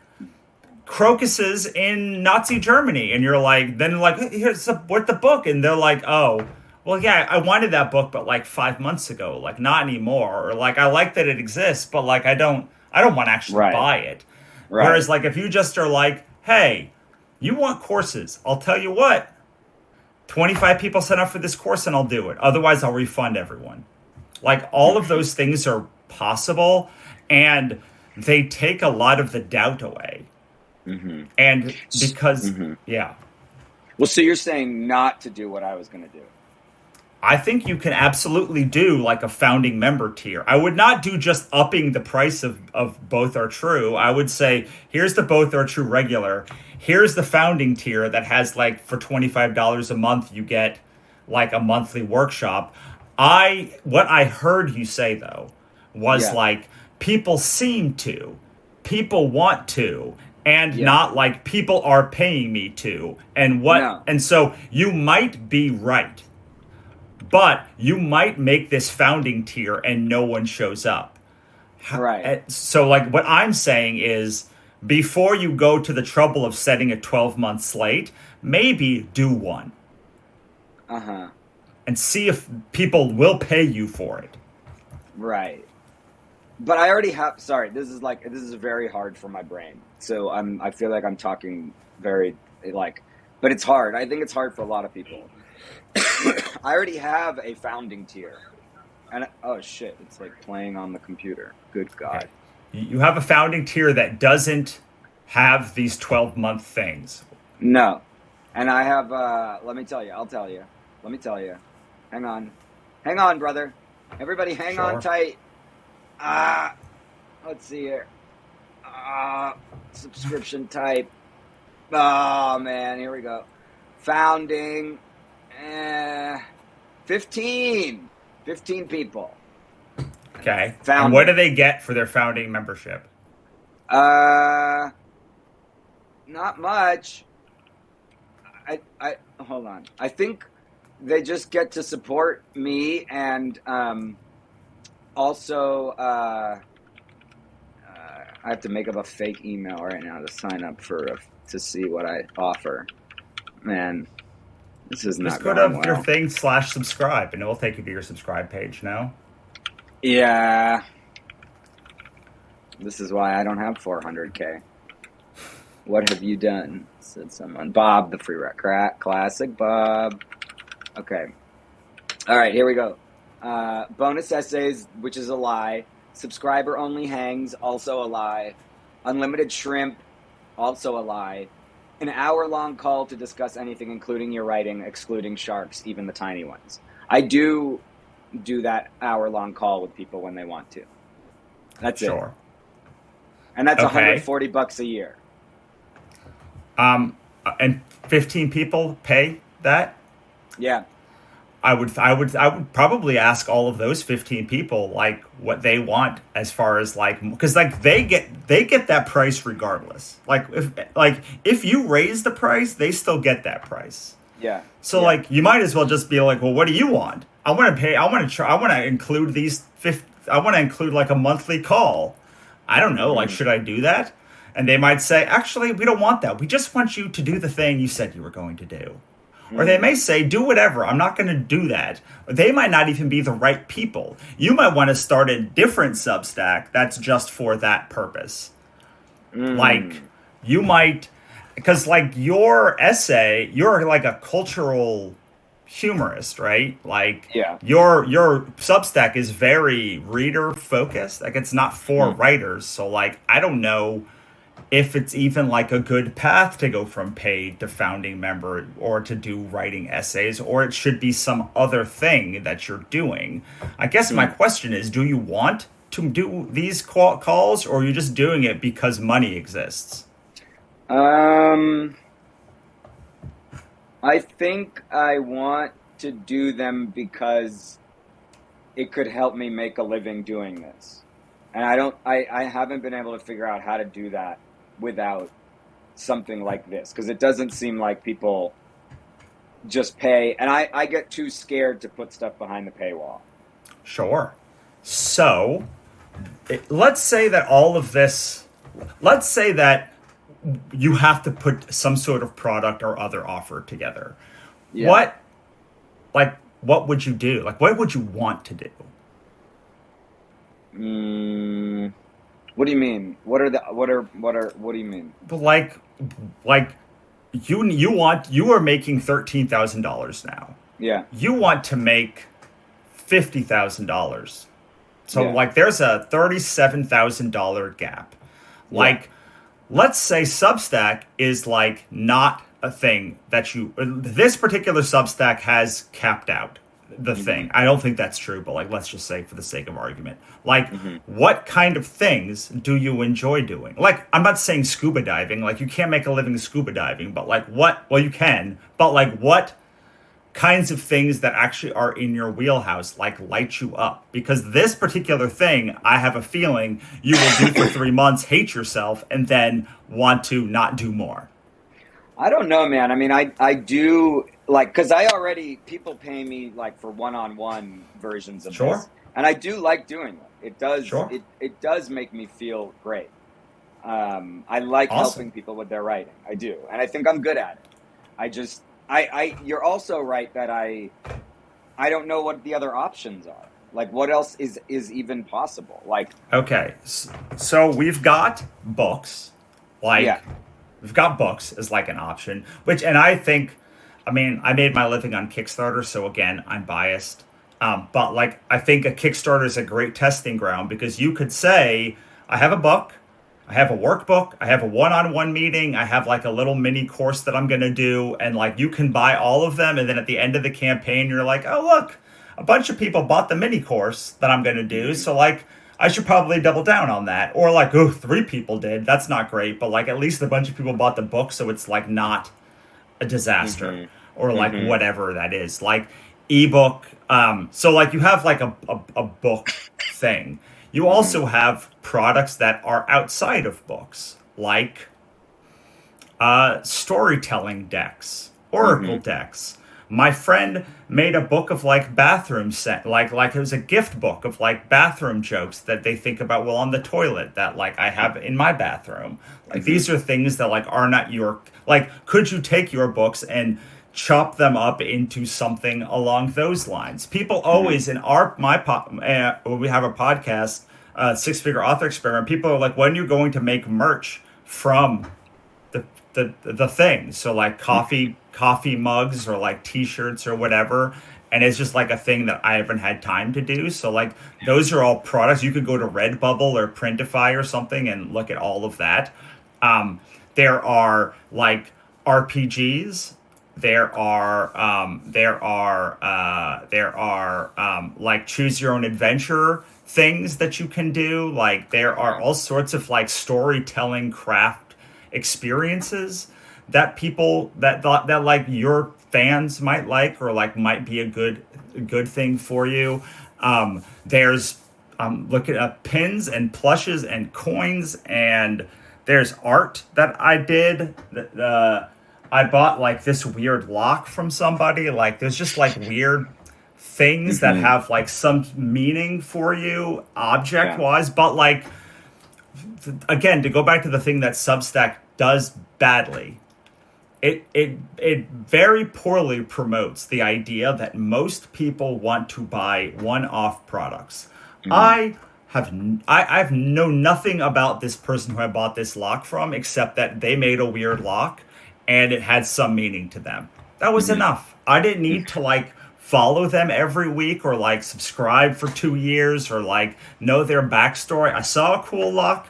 Speaker 2: crocuses in Nazi Germany." And you're like, then like, "Here's what the book." And they're like, "Oh, well yeah, I wanted that book but like 5 months ago, like not anymore." Or like, "I like that it exists, but like I don't want to actually buy it." Whereas like if you just are like, "Hey, you want courses? I'll tell you what. 25 people sign up for this course and I'll do it. Otherwise, I'll refund everyone." Like all of those things are possible, and they take a lot of the doubt away. And because, yeah.
Speaker 1: Well, so you're saying not to do what I was going to do.
Speaker 2: I think you can absolutely do like a founding member tier. I would not do just upping the price of Both Are True. I would say, here's the Both Are True regular. Here's the founding tier that has like for $25 a month, you get like a monthly workshop. What I heard you say though was like people want to, and not like people are paying me to, and what, and so you might be right. But you might make this founding tier and no one shows up.
Speaker 1: Right.
Speaker 2: So like what I'm saying is, before you go to the trouble of setting a 12-month slate, maybe do one. And see if people will pay you for it. Right.
Speaker 1: But I already have, sorry, this is very hard for my brain. So I feel like I'm talking very like, but it's hard. I think it's hard for a lot of people. I already have a founding tier. And oh shit, it's like playing on the computer. Good God.
Speaker 2: Okay. You have a founding tier that doesn't have these 12-month things.
Speaker 1: No. And I have, let me tell you. Hang on, brother. Everybody hang on tight. Let's see here. Subscription type. Oh man, here we go. Founding. 15 people.
Speaker 2: Okay. And what do they get for their founding membership?
Speaker 1: Not much. I hold on. I think they just get to support me, and also I have to make up a fake email right now to sign up to see what I offer. Man, This is
Speaker 2: Just
Speaker 1: not
Speaker 2: go
Speaker 1: going
Speaker 2: to your
Speaker 1: well.
Speaker 2: thing /subscribe, and it will take you to your subscribe page now.
Speaker 1: Yeah. This is why I don't have 400K. What have you done? Said someone. Bob, the free rec. Classic Bob. Okay. All right, here we go. Bonus essays, which is a lie. Subscriber only hangs, also a lie. Unlimited shrimp, also a lie. An hour-long call to discuss anything, including your writing, excluding sharks, even the tiny ones. I do that hour-long call with people when they want to. That's it.
Speaker 2: Sure.
Speaker 1: And that's
Speaker 2: Okay.
Speaker 1: $140 a year.
Speaker 2: And 15 people pay that?
Speaker 1: Yeah.
Speaker 2: I would probably ask all of those 15 people like what they want as far as like, because like they get that price regardless. Like if you raise the price, they still get that price.
Speaker 1: Yeah.
Speaker 2: So like you might as well just be like, well, what do you want? I want to include I want to include like a monthly call. I don't know, like should I do that? And they might say, actually, we don't want that. We just want you to do the thing you said you were going to do. Or they may say, do whatever. I'm not going to do that. They might not even be the right people. You might want to start a different Substack that's just for that purpose. Like, you might, because like your essay, you're like a cultural humorist, right? Like, your Substack is very reader focused. Like, it's not for writers. So like, I don't know if it's even like a good path to go from paid to founding member or to do writing essays, or it should be some other thing that you're doing. I guess my question is, do you want to do these calls, or are you just doing it because money exists?
Speaker 1: I think I want to do them because it could help me make a living doing this. And I haven't been able to figure out how to do that without something like this, because it doesn't seem like people just pay, and I get too scared to put stuff behind the paywall.
Speaker 2: Sure. So let's say that you have to put some sort of product or other offer together. What would you do? Like, what would you want to do?
Speaker 1: What do you mean? What do you mean?
Speaker 2: But like you are making $13,000 now.
Speaker 1: Yeah.
Speaker 2: You want to make $50,000. So like there's a $37,000 gap. Like, let's say Substack is like not a thing that this particular Substack has capped out the thing. I don't think that's true, but like, let's just say for the sake of argument, like what kind of things do you enjoy doing? Like, I'm not saying scuba diving, like you can't make a living scuba diving, but like you can, but like what kinds of things that actually are in your wheelhouse, like light you up? Because this particular thing, I have a feeling you will do for 3 months, hate yourself, and then want to not do more.
Speaker 1: I don't know, man. I mean, I do, like, because people pay me like for one-on-one versions of this, and I do like doing them. It does, it does make me feel great. I like helping people with their writing. I do, and I think I'm good at it. You're also right that I don't know what the other options are. Like, what else is even possible? Like,
Speaker 2: okay, so we've got books, We've got books as like an option, I made my living on Kickstarter, so again, I'm biased. But like, I think a Kickstarter is a great testing ground, because you could say, I have a book, I have a workbook, I have a one-on-one meeting, I have like a little mini course that I'm going to do. And like, you can buy all of them. And then at the end of the campaign, you're like, oh, look, a bunch of people bought the mini course that I'm going to do. So like, I should probably double down on that. Or like, 3 people did. That's not great. But like, at least a bunch of people bought the book. So it's like not a disaster or like whatever that is, like ebook. So like you have like a book thing. You also have products that are outside of books, like storytelling decks, oracle decks. My friend made a book of like bathroom set, like it was a gift book of like bathroom jokes that they think about while on the toilet that like I have in my bathroom. Like these are things that like are not your, like, could you take your books and chop them up into something along those lines. People
Speaker 1: Mm-hmm.
Speaker 2: always in when we have a podcast, Six Figure Author Experiment, people are like, when are you going to make merch from the thing? So like coffee mugs or like t-shirts or whatever. And it's just like a thing that I haven't had time to do. So like those are all products. You could go to Redbubble or Printify or something and look at all of that. There are like RPGs. There are like choose your own adventure things that you can do. Like there are all sorts of like storytelling craft experiences that people that like your fans might like, or like might be a good thing for you. There's looking at pins and plushes and coins, and there's art that I did. I bought like this weird lock from somebody. Like there's just like weird things that
Speaker 1: Mm-hmm.
Speaker 2: have like some meaning for you object wise, but like again, to go back to the thing that Substack does badly, it very poorly promotes the idea that most people want to buy one-off products.
Speaker 1: Mm-hmm.
Speaker 2: I've known nothing about this person who I bought this lock from, except that they made a weird lock and it had some meaning to them. That was
Speaker 1: Mm-hmm.
Speaker 2: enough. I didn't need to like follow them every week or like subscribe for 2 years or like know their backstory. I saw a cool lock.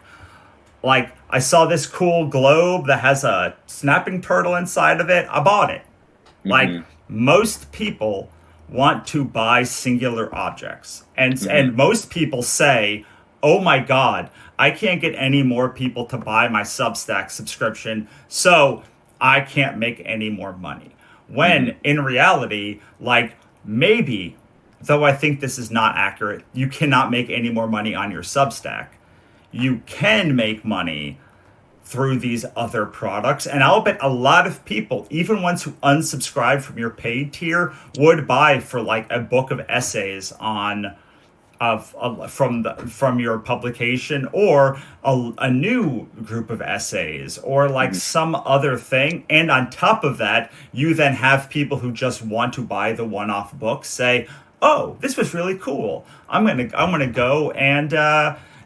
Speaker 2: Like I saw this cool globe that has a snapping turtle inside of it. I bought it. Like
Speaker 1: Mm-hmm.
Speaker 2: most people want to buy singular objects.
Speaker 1: Mm-hmm.
Speaker 2: And most people say, "Oh my god, I can't get any more people to buy my Substack subscription, so I can't make any more money."
Speaker 1: Mm-hmm.
Speaker 2: When in reality, like maybe, though I think this is not accurate, you cannot make any more money on your Substack. You can make money through these other products. And I'll bet a lot of people, even ones who unsubscribe from your paid tier, would buy for like a book of essays on from your publication, or a new group of essays, or like
Speaker 1: Mm-hmm.
Speaker 2: some other thing. And on top of that, you then have people who just want to buy the one-off book say, "Oh, this was really cool. I'm gonna go and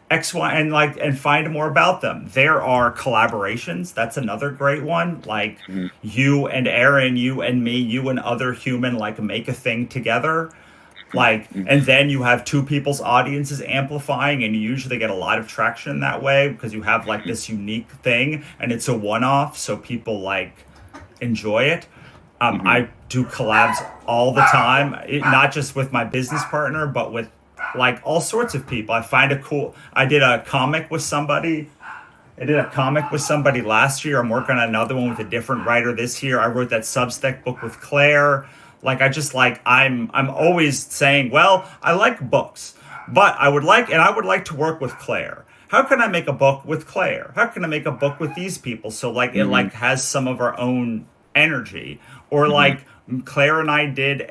Speaker 2: X, Y, and like and find more about them." There are collaborations. That's another great one. Like
Speaker 1: Mm-hmm.
Speaker 2: you and Aaron, you and me, you and other human like make a thing together. Like, and then you have two people's audiences amplifying, and you usually get a lot of traction that way because you have like this unique thing and it's a one-off, so people like enjoy it.
Speaker 1: Mm-hmm.
Speaker 2: I do collabs all the time, not just with my business partner, but with like all sorts of people. I did a comic with somebody. I did a comic with somebody last year. I'm working on another one with a different writer this year. I wrote that Substack book with Claire. Like I just like I'm always saying, well, I like books, but I would like to work with Claire. How can I make a book with Claire? How can I make a book with these people? So like it
Speaker 1: Mm-hmm.
Speaker 2: like has some of our own energy. Or
Speaker 1: Mm-hmm.
Speaker 2: like Claire and I did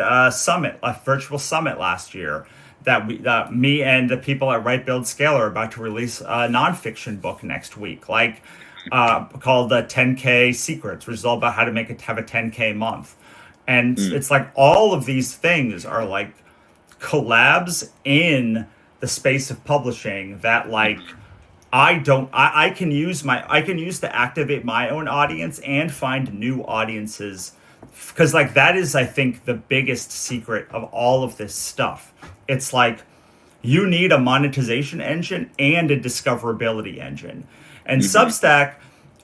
Speaker 2: a summit, a virtual summit last year that me and the people at Right Build Scale are about to release a nonfiction book next week, like called the 10K Secrets, which is all about how to have a 10K month. And it's like all of these things are like collabs in the space of publishing that like I can use to activate my own audience and find new audiences, because like that is, I think, the biggest secret of all of this stuff. It's like you need a monetization engine and a discoverability engine, and
Speaker 1: Mm-hmm.
Speaker 2: Substack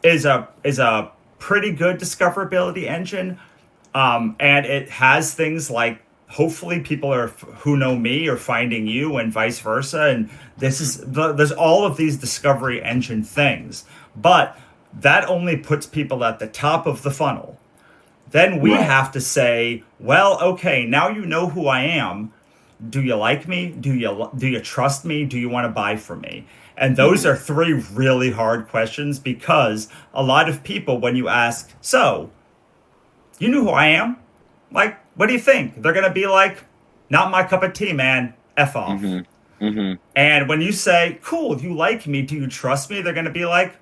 Speaker 2: is a pretty good discoverability engine, and it has things like hopefully people who know me are finding you and vice versa, and there's all of these discovery engine things, but that only puts people at the top of the funnel. Then we
Speaker 1: Right.
Speaker 2: have to say, well, okay, now you know who I am. Do you like me? Do you trust me? Do you want to buy from me? And those
Speaker 1: Mm-hmm.
Speaker 2: are three really hard questions, because a lot of people, when you ask, "So, you knew who I am? Like, what do you think?" They're going to be like, "Not my cup of tea, man. F off."
Speaker 1: Mm-hmm. Mm-hmm.
Speaker 2: And when you say, "Cool, you like me, do you trust me?" They're going to be like,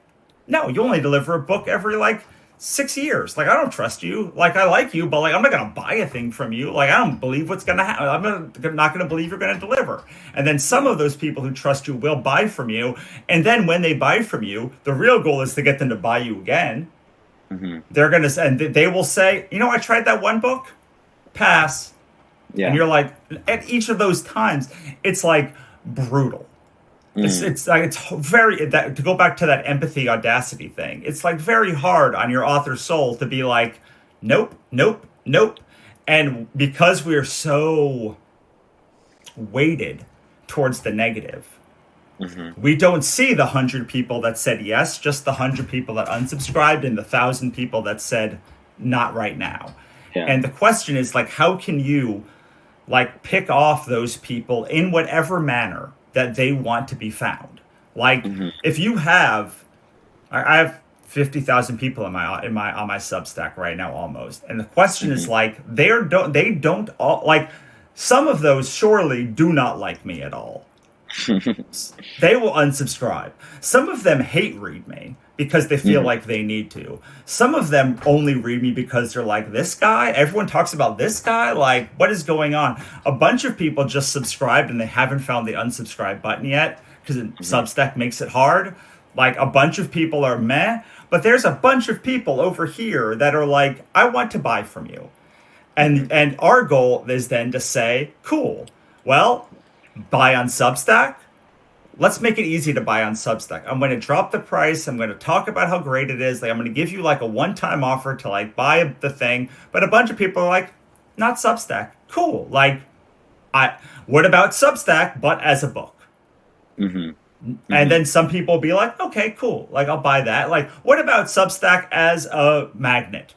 Speaker 2: "No, you only deliver a book every like 6 years. Like, I don't trust you. Like, I like you, but like, I'm not gonna buy a thing from you. Like, I don't believe what's gonna happen. Not gonna believe you're gonna deliver. And then some of those people who trust you will buy from you. And then when they buy from you, the real goal is to get them to buy you again.
Speaker 1: Mm-hmm.
Speaker 2: They're gonna and they will say, I tried that one book, pass.
Speaker 1: Yeah.
Speaker 2: And you're like, at each of those times, it's like brutal. It's like, it's very, to go back to that empathy audacity thing, it's like very hard on your author's soul to be like, nope, nope, nope. And because we're so weighted towards the negative, we don't see the 100 people that said yes, just the 100 people that unsubscribed and the 1,000 people that said not right now.
Speaker 1: Yeah.
Speaker 2: And the question is, like, how can you like pick off those people in whatever manner that they want to be found? Like, if you have, I have 50,000 people on my Substack right now almost, and the question is like, they don't all, like, some of those surely do not like me at all. They will unsubscribe. Some of them hate read me because they feel like they need to. Some of them only read me because they're like, this guy, everyone talks about this guy, like, what is going on? A bunch of people just subscribed and they haven't found the unsubscribe button yet because Substack makes it hard. Like, a bunch of people are meh, but there's a bunch of people over here that are like, I want to buy from you. And our goal is then to say, cool, well, buy on Substack. Let's make it easy to buy on Substack. I'm going to drop the price. I'm going to talk about how great it is. Like, I'm going to give you like a one-time offer to like buy the thing. But a bunch of people are like, not Substack. Cool. Like, what about Substack, but as a book? And then some people will be like, okay, cool. Like, I'll buy that. Like, what about Substack as a magnet?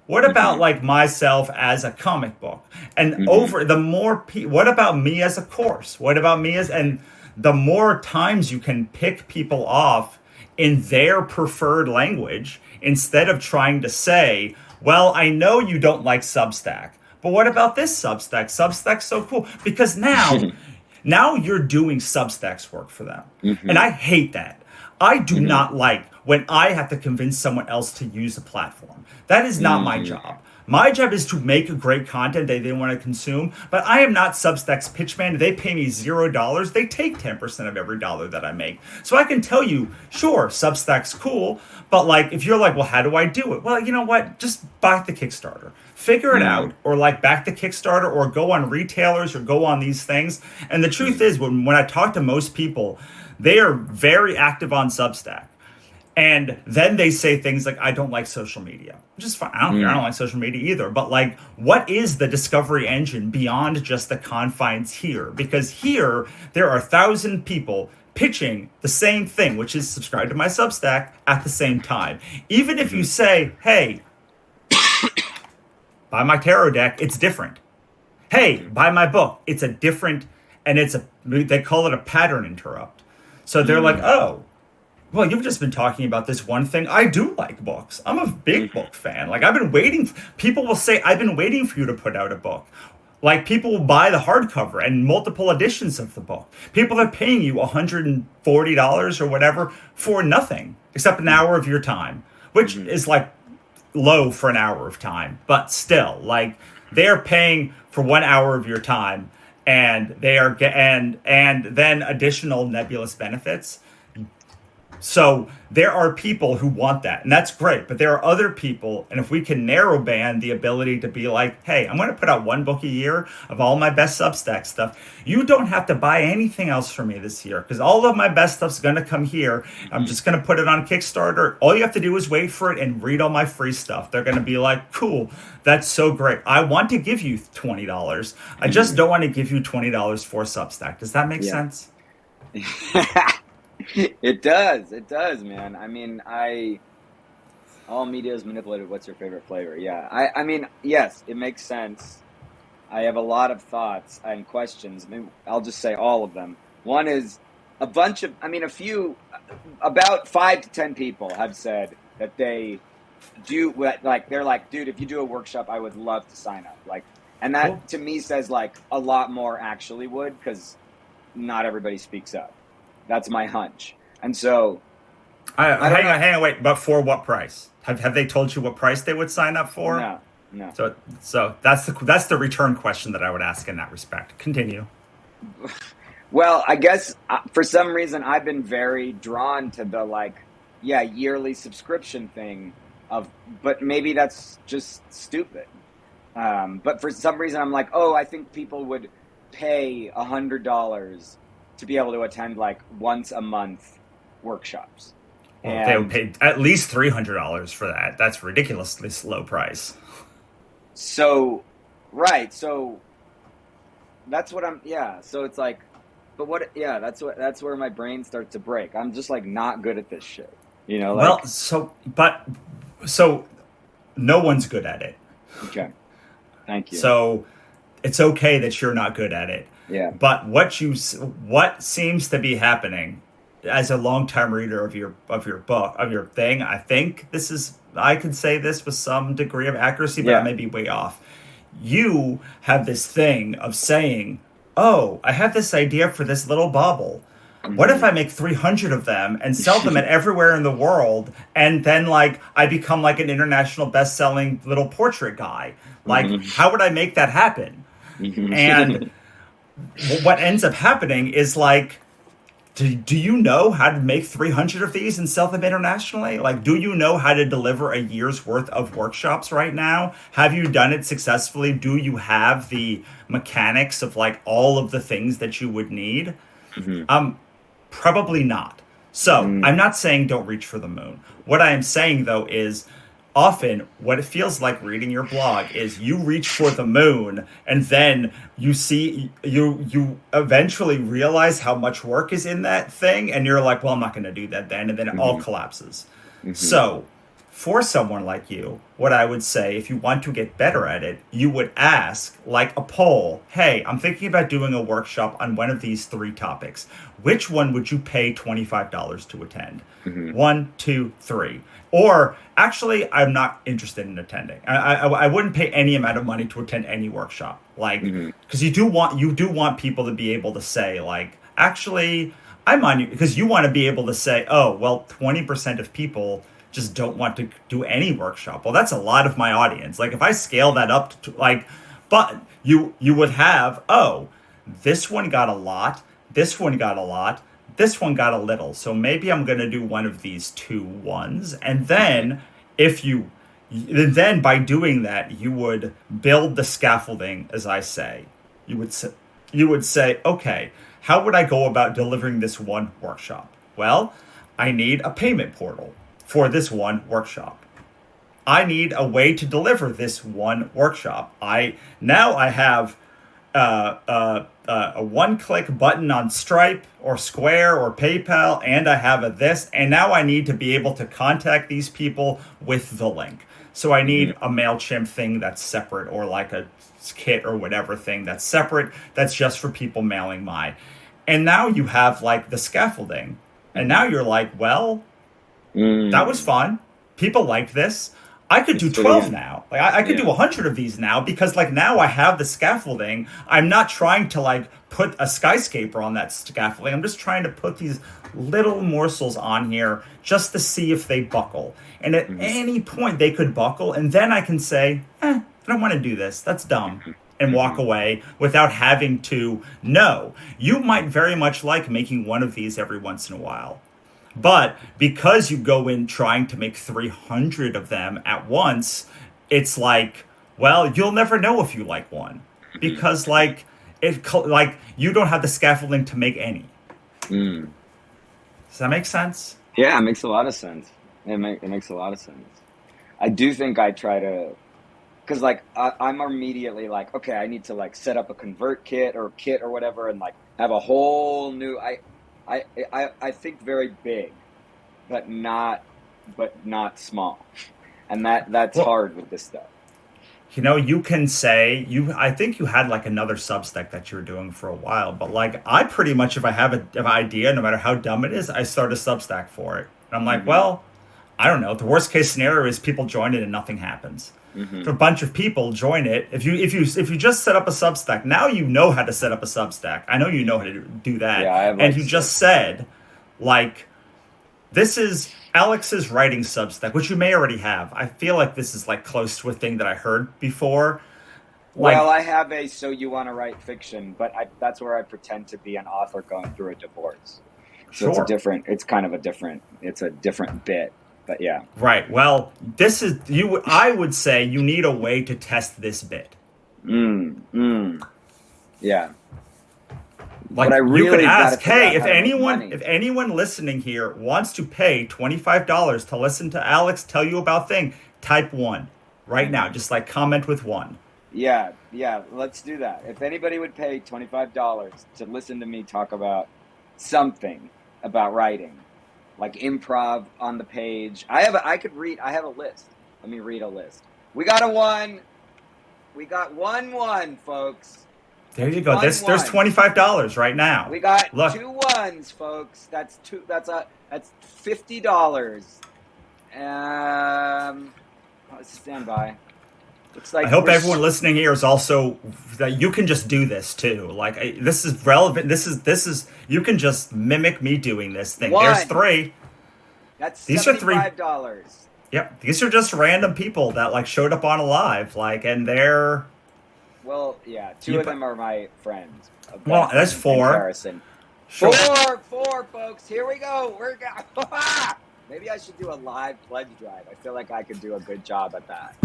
Speaker 2: What about like myself as a comic book? And over the more, what about me as a course? What about me as, and the more times you can pick people off in their preferred language instead of trying to say, well, I know you don't like Substack, but what about this Substack? Substack's so cool. Because now you're doing Substack's work for them. And I hate that. I do not like when I have to convince someone else to use a platform. That is not my job. My job is to make great content they want to consume, but I am not Substack's pitchman. They pay me $0. They take 10% of every dollar that I make. So I can tell you, sure, Substack's cool, but like, if you're like, well, how do I do it? Well, you know what? Just back the Kickstarter. Figure it out, or like back the Kickstarter, or go on retailers, or go on these things. And the truth is, when I talk to most people, they are very active on Substack. And then they say things like, I don't like social media. Which is fine. I don't care. I don't like social media either. But like, what is the discovery engine beyond just the confines here? Because here, there are 1,000 people pitching the same thing, which is subscribe to my Substack at the same time. Even if you say, hey, buy my tarot deck, it's different. Hey, buy my book, it's a different, and they call it a pattern interrupt. So they're like, oh, well, you've just been talking about this one thing. I do like books. I'm a big book fan. Like, I've been waiting. People will say, I've been waiting for you to put out a book. Like, people will buy the hardcover and multiple editions of the book. People are paying you $140 or whatever for nothing except an hour of your time, which is like low for an hour of time. But still, like, they're paying for 1 hour of your time, and they are and then additional nebulous benefits. So there are people who want that, and that's great. But there are other people, and if we can narrow band the ability to be like, hey, I'm going to put out one book a year of all my best Substack stuff. You don't have to buy anything else from me this year, because all of my best stuff's going to come here. I'm just going to put it on Kickstarter. All you have to do is wait for it and read all my free stuff. They're going to be like, cool, that's so great. I want to give you $20. I just don't want to give you $20 for Substack. Does that make sense?
Speaker 1: It does, man. I mean, all media is manipulated. What's your favorite flavor? Yeah, I mean, yes, it makes sense. I have a lot of thoughts and questions. Maybe I'll just say all of them. One is about 5 to 10 people have said that they do, like, they're like, dude, if you do a workshop, I would love to sign up. Like, and that cool. To me says like a lot more actually would, because not everybody speaks up. That's my hunch. And so I don't know.
Speaker 2: Hang on, wait. But for what price? Have they told you what price they would sign up for?
Speaker 1: No, no.
Speaker 2: So that's the return question that I would ask in that respect. Continue.
Speaker 1: Well, I guess for some reason I've been very drawn to the yearly subscription thing but maybe that's just stupid. But for some reason I'm like, oh, I think people would pay $100 to be able to attend like once a month workshops.
Speaker 2: Well, they would pay at least $300 for that. That's ridiculously low price.
Speaker 1: So, right. So that's what So it's like, but what? Yeah, that's where my brain starts to break. I'm just like not good at this shit. You know. Like,
Speaker 2: well, so no one's good at it.
Speaker 1: Okay. Thank you.
Speaker 2: So it's okay that you're not good at it.
Speaker 1: Yeah.
Speaker 2: But what seems to be happening, as a longtime reader of your book, of your thing, I think I can say this with some degree of accuracy, but I may be way off. You have this thing of saying, oh, I have this idea for this little bauble. What if I make 300 of them and sell them everywhere in the world, and then like I become like an international best-selling little portrait guy? Like, how would I make that happen? And what ends up happening is like, do you know how to make 300 of these and sell them internationally? Like, do you know how to deliver a year's worth of workshops right now? Have you done it successfully? Do you have the mechanics of like all of the things that you would need? Probably not. So I'm not saying don't reach for the moon. What I am saying though is, often what it feels like reading your blog is you reach for the moon and then you eventually realize how much work is in that thing, and you're like, well, I'm not going to do that then, and then it all collapses. So for someone like you, what I would say, if you want to get better at it, you would ask, like a poll, hey, I'm thinking about doing a workshop on one of these 3 topics. Which one would you pay $25 to attend? 1, 2, 3. Or actually, I'm not interested in attending. I wouldn't pay any amount of money to attend any workshop. Like, because you do want people to be able to say, like, actually, I'm on you, because you want to be able to say, oh, well, 20% of people just don't want to do any workshop. Well, that's a lot of my audience. Like, if I scale that up to like, but you would have, oh, this one got a lot, this one got a lot, this one got a little. So maybe I'm going to do one of these 2 ones. And then then by doing that, you would build the scaffolding, as I say. You would say, okay, how would I go about delivering this one workshop? Well, I need a payment portal for this one workshop. I need a way to deliver this one workshop. I have a one-click button on Stripe or Square or PayPal, and I have this, and now I need to be able to contact these people with the link. So I need a MailChimp thing that's separate, or like a kit or whatever thing that's separate, that's just for people mailing my. And now you have like the scaffolding. And now you're like, well, that was fun. People like this. I could do 12 now. Like I could do 100 of these now, because like now I have the scaffolding. I'm not trying to like put a skyscraper on that scaffolding. I'm just trying to put these little morsels on here just to see if they buckle. And at any point they could buckle, and then I can say, I don't want to do this. That's dumb. And walk away without having to know. You might very much like making one of these every once in a while. But because you go in trying to make 300 of them at once, it's like, well, you'll never know if you like one, because like you don't have the scaffolding to make any. Does that make sense?
Speaker 1: Yeah, it makes a lot of sense. It makes a lot of sense. I do think I try to, because like I'm immediately like, okay, I need to like set up a convert kit or whatever, and like have a whole new. I think very big, but not small, and that's hard with this stuff.
Speaker 2: You know, you can say I think you had like another Substack that you were doing for a while, but like I pretty much, if I have an idea, no matter how dumb it is, I start a Substack for it. And I'm like, well, I don't know. The worst case scenario is people join it and nothing happens. If a bunch of people join it, if you just set up a Substack, now you know how to set up a Substack. I know you know how to do that.
Speaker 1: Yeah,
Speaker 2: and you just said, like, this is Alex's writing Substack, which you may already have. I feel like this is like close to a thing that I heard before.
Speaker 1: Well,
Speaker 2: Like,
Speaker 1: I have a So You Want to Write Fiction, but that's where I pretend to be an author going through a divorce. So
Speaker 2: sure.
Speaker 1: it's a different bit, but yeah.
Speaker 2: Right. Well, this is you. I would say you need a way to test this bit.
Speaker 1: Yeah.
Speaker 2: Like
Speaker 1: But I
Speaker 2: you
Speaker 1: really
Speaker 2: could ask,
Speaker 1: gotta figure
Speaker 2: hey,
Speaker 1: out how to make money.
Speaker 2: if anyone listening here wants to pay $25 to listen to Alex tell you about thing, type 1 right now. Just like comment with 1.
Speaker 1: Yeah, let's do that. If anybody would pay $25 to listen to me talk about something about writing, like improv on the page. I have a list. Let me read a list. We got a 1. We got 1, folks.
Speaker 2: There you go. There's $25 right now.
Speaker 1: We got
Speaker 2: Look.
Speaker 1: 2 1s, folks. That's $50. Stand by. Looks like
Speaker 2: I hope everyone listening here is also that you can just do this too. Like this is relevant. This is you can just mimic me doing this thing.
Speaker 1: 1.
Speaker 2: There's 3.
Speaker 1: These are $75.
Speaker 2: Yep. These are just random people that like showed up on a live, like, and they're.
Speaker 1: Well, yeah, 2 of them are my friends.
Speaker 2: Well, that's 4.
Speaker 1: Comparison.
Speaker 2: Sure.
Speaker 1: 4, folks. Here we go. Maybe I should do a live pledge drive. I feel like I could do a good job at that.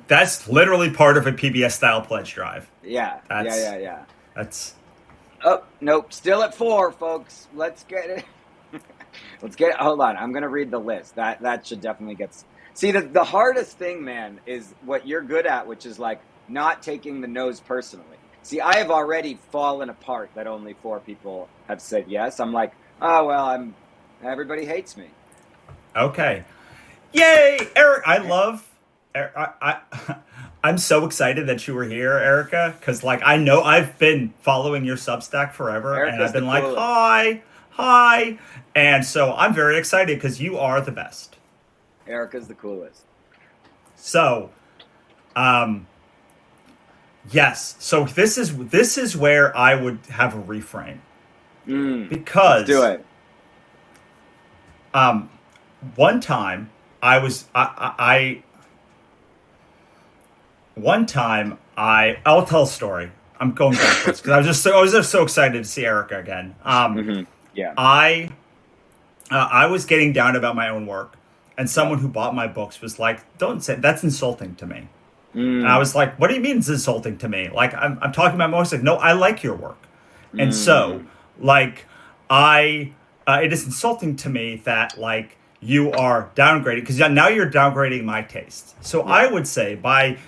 Speaker 2: That's literally part of a PBS style pledge drive.
Speaker 1: Yeah.
Speaker 2: That's.
Speaker 1: Oh, nope. Still at 4, folks. Let's get it. Hold on. I'm going to read the list. That should definitely get. See, the hardest thing, man, is what you're good at, which is like not taking the no's personally. See, I have already fallen apart that only 4 people have said yes. I'm like, oh, well, everybody hates me.
Speaker 2: Okay. Yay, Eric. I'm so excited that you were here, Erica, because like I know I've been following your Substack forever,
Speaker 1: Erica's
Speaker 2: and I've been like,
Speaker 1: coolest.
Speaker 2: hi, and so I'm very excited because you are the best.
Speaker 1: Erica's the coolest.
Speaker 2: So, yes. So this is where I would have a reframe because
Speaker 1: let's do it.
Speaker 2: One time I'll tell a story. I'm going backwards because I was just so excited to see Erica again.
Speaker 1: Yeah.
Speaker 2: I was getting down about my own work, and someone who bought my books was like, "Don't say that's insulting to me." And I was like, "What do you mean it's insulting to me? Like I'm talking about my work." Like, no, I like your work, and so like it is insulting to me that like you are downgrading because now you're downgrading my taste. So I would say by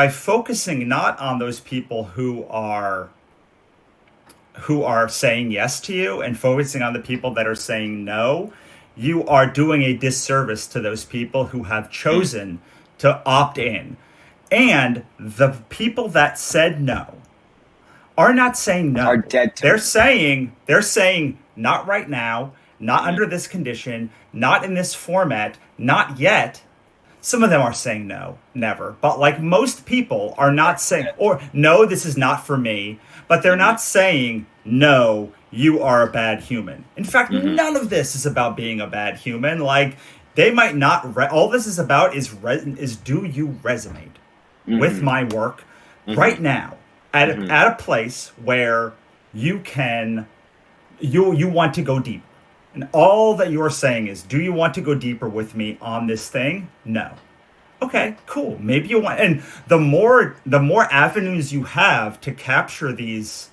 Speaker 2: focusing not on those people who are saying yes to you and focusing on the people that are saying no, you are doing a disservice to those people who have chosen to opt in. And the people that said no are not saying no.
Speaker 1: Are dead to
Speaker 2: they're saying not right now, not under this condition, not in this format, not yet. Some of them are saying no, never. But like most people are not saying, or no, this is not for me. But they're not saying, no, you are a bad human. In fact, none of this is about being a bad human. Like they might not, all this is about is do you resonate with my work right now at a place where you can, you want to go deep. And all that you're saying is, do you want to go deeper with me on this thing? No. Okay, cool. Maybe you want, and the more avenues you have to capture this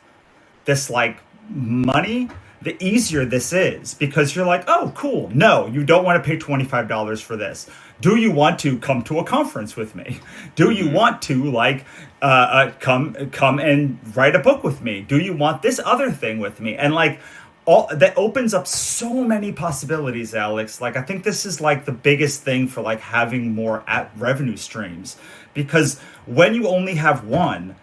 Speaker 2: like money, the easier this is because you're like, oh, cool. No, you don't want to pay $25 for this. Do you want to come to a conference with me? Do you want to like come and write a book with me? Do you want this other thing with me? And like, all that opens up so many possibilities, Alex. Like I think this is like the biggest thing for like having more revenue streams, because when you only have one,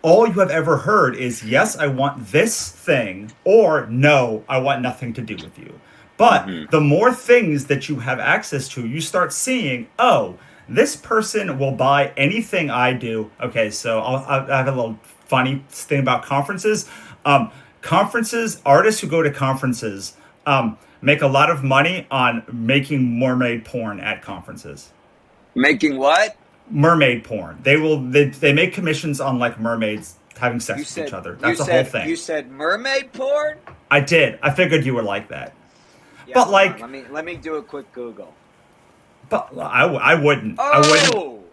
Speaker 2: all you have ever heard is yes, I want this thing, or no, I want nothing to do with you. But the more things that you have access to, you start seeing, oh, this person will buy anything I do. Okay, so I have a little funny thing about conferences. Conferences, artists who go to conferences, make a lot of money on making mermaid porn at conferences.
Speaker 1: Making what?
Speaker 2: Mermaid porn. They make commissions on like mermaids having sex with each other. That's the whole thing.
Speaker 1: You said mermaid porn?
Speaker 2: I did. I figured you would like that.
Speaker 1: Yeah,
Speaker 2: but like,
Speaker 1: let me do a quick Google.
Speaker 2: But I wouldn't.
Speaker 1: Oh,
Speaker 2: I wouldn't.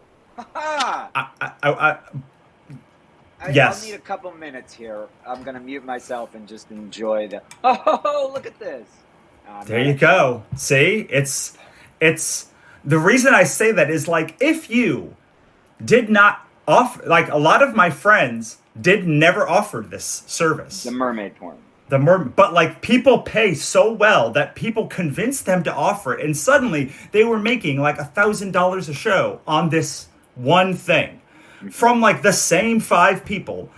Speaker 2: Yes.
Speaker 1: I'll need a couple minutes here. I'm gonna mute myself and just enjoy the. Oh, look at this.
Speaker 2: There you go. See, it's the reason I say that is like if you did not offer, like a lot of my friends did never offer this service.
Speaker 1: The mermaid porn.
Speaker 2: But like people pay so well that people convince them to offer it, and suddenly they were making like $1,000 a show on this one thing from like the same 5 people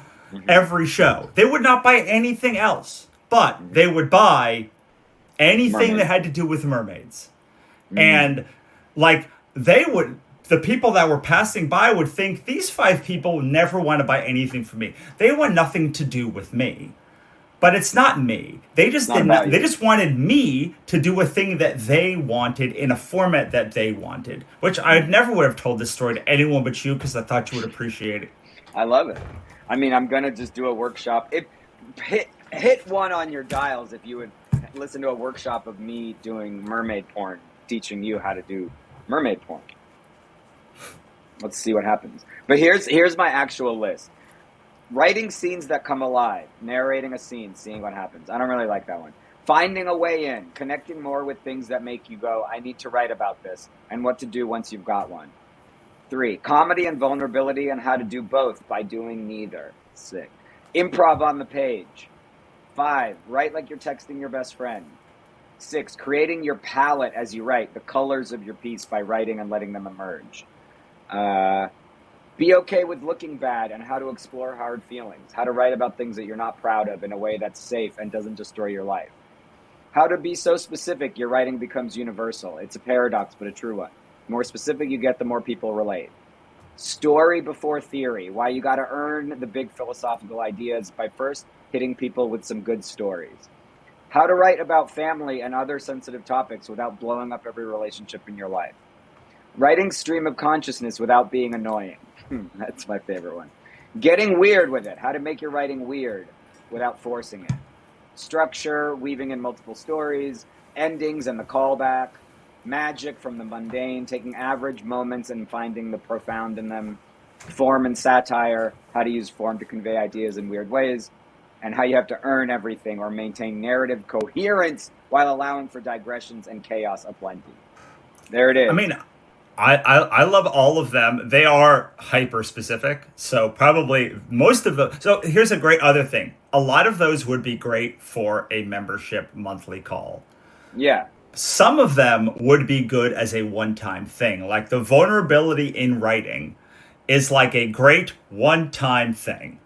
Speaker 2: every show. They would not buy anything else, but they would buy anything that had to do with mermaids. And like the people that were passing by would think these 5 people never want to buy anything from me. They want nothing to do with me. But it's not me. They just they just wanted me to do a thing that they wanted in a format that they wanted, which I never would have told this story to anyone but you because I thought you would appreciate it.
Speaker 1: I love it. I mean, I'm going to just do a workshop. Hit 1 on your dials if you would listen to a workshop of me doing mermaid porn, teaching you how to do mermaid porn. Let's see what happens. But here's my actual list. Writing scenes that come alive, narrating a scene, seeing what happens. I don't really like that one. Finding a way in, connecting more with things that make you go, I need to write about this, and what to do once you've got one. 3, comedy and vulnerability and how to do both by doing neither. 6, improv on the page. 5, write like you're texting your best friend. 6, creating your palette as you write, the colors of your piece by writing and letting them emerge. Be okay with looking bad and how to explore hard feelings. How to write about things that you're not proud of in a way that's safe and doesn't destroy your life. How to be so specific your writing becomes universal. It's a paradox, but a true one. The more specific you get, the more people relate. Story before theory. Why you got to earn the big philosophical ideas by first hitting people with some good stories. How to write about family and other sensitive topics without blowing up every relationship in your life. Writing stream of consciousness without being annoying. That's my favorite one. Getting weird with it. How to make your writing weird without forcing it. Structure, weaving in multiple stories, endings and the callback. Magic from the mundane, taking average moments and finding the profound in them. Form and satire, how to use form to convey ideas in weird ways. And how you have to earn everything or maintain narrative coherence while allowing for digressions and chaos aplenty. There it is.
Speaker 2: I mean, I love all of them. They are hyper specific. So probably most of them. So here's a great other thing. A lot of those would be great for a membership monthly call.
Speaker 1: Yeah.
Speaker 2: Some of them would be good as a one-time thing. Like the vulnerability in writing is like a great one-time thing.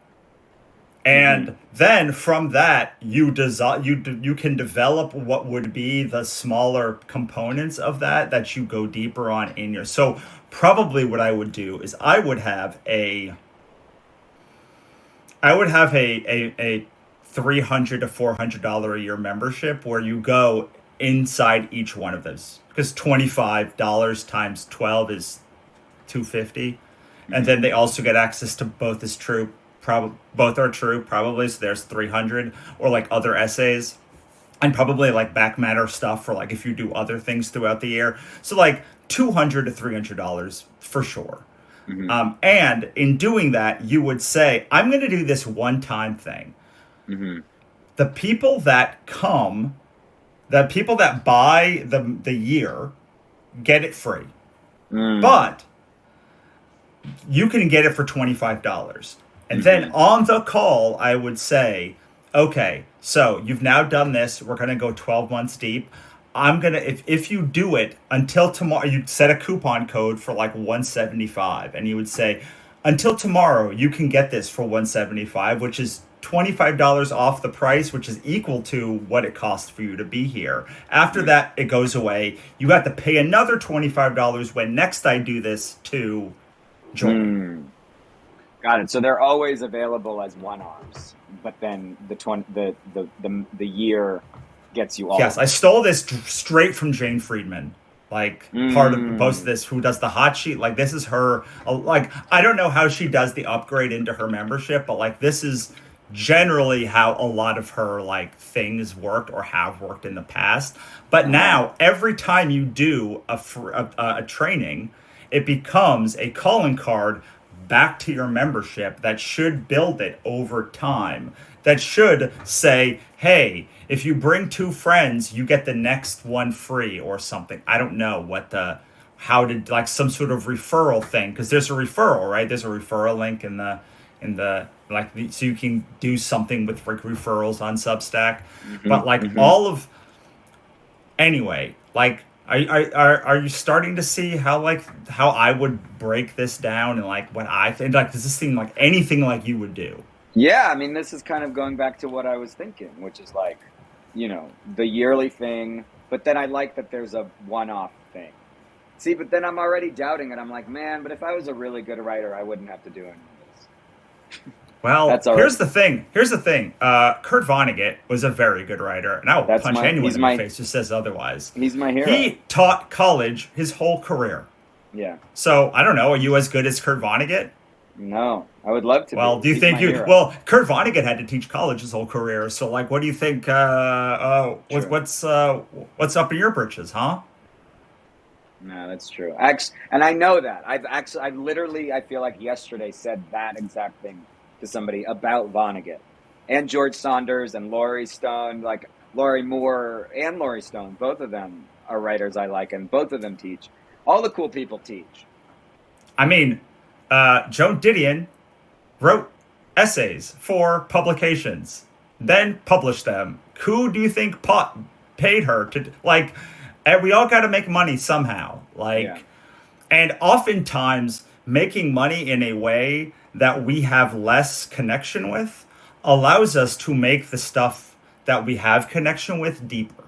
Speaker 2: And then from that, you can develop what would be the smaller components of that you go deeper on in your. So probably what I would do is I would have a $300 to $400 a year membership where you go inside each one of those, because $25 times 12 is $250, and then they also get access to both is true. Both are true, probably. So there's 300, or like other essays, and probably like back matter stuff for like if you do other things throughout the year. So like $200 to $300 for sure. And in doing that, you would say, I'm going to do this one-time thing. The people that come, the people that buy the year, get it free, but you can get it for $25. And then on the call, I would say, okay, so you've now done this. We're going to go 12 months deep. I'm going to, if you do it until tomorrow, you'd set a coupon code for like $175. And you would say, until tomorrow, you can get this for $175, which is $25 off the price, which is equal to what it costs for you to be here. After that, it goes away. You have to pay another $25 when next I do this to join.
Speaker 1: Got it. So they're always available as one-offs, but then the year gets you all.
Speaker 2: Yes, I stole this straight from Jane Friedman. Like part of most of this, who does the hot sheet. Like this is her. Like I don't know how she does the upgrade into her membership, but like this is generally how a lot of her like things worked or have worked in the past. But now every time you do a training, it becomes a calling card back to your membership that should build it over time. That should say, hey, if you bring 2 friends, you get the next one free or something. I don't know how to, like some sort of referral thing, because there's a referral, right? There's a referral link in the so you can do something with like referrals on Substack. But like anyway, like are you starting to see how I would break this down and like what I think? Like, does this seem like anything like you would do?
Speaker 1: Yeah, I mean, this is kind of going back to what I was thinking, which is like, you know, the yearly thing, but then I like that there's a one-off thing. See, but then I'm already doubting it. I'm like, man, but if I was a really good writer, I wouldn't have to do any of this.
Speaker 2: Well, here's the thing. Kurt Vonnegut was a very good writer, and I will punch anyone in the face who says otherwise.
Speaker 1: He's my hero.
Speaker 2: He taught college his whole career.
Speaker 1: Yeah.
Speaker 2: So, I don't know, are you as good as Kurt Vonnegut?
Speaker 1: No, I would love to.
Speaker 2: Well, do you think you? Well, Kurt Vonnegut had to teach college his whole career. So, like, what do you think? What's up in your britches, huh?
Speaker 1: No, that's true. And I know that I literally, I feel like yesterday said that exact thing to somebody about Vonnegut and George Saunders and Laurie Stone, like Laurie Moore and Laurie Stone. Both of them are writers I like, and both of them teach. All the cool people teach.
Speaker 2: I mean, Joan Didion wrote essays for publications, then published them. Who do you think paid her to, like, and we all got to make money somehow. Like, and oftentimes making money in a way that we have less connection with allows us to make the stuff that we have connection with deeper.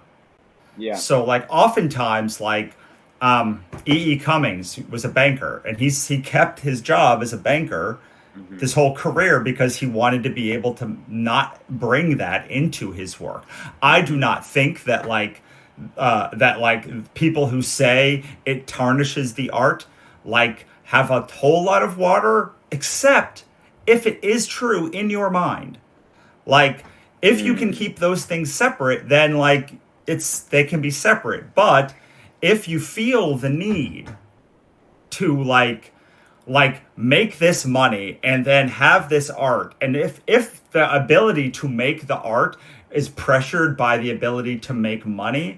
Speaker 1: Yeah.
Speaker 2: So like oftentimes like, E.E. Cummings was a banker, and he kept his job as a banker this whole career because he wanted to be able to not bring that into his work. I do not think that people who say it tarnishes the art like have a whole lot of water, except if it is true in your mind. Like if you can keep those things separate, then like they can be separate. But if you feel the need to like make this money and then have this art, and if the ability to make the art is pressured by the ability to make money,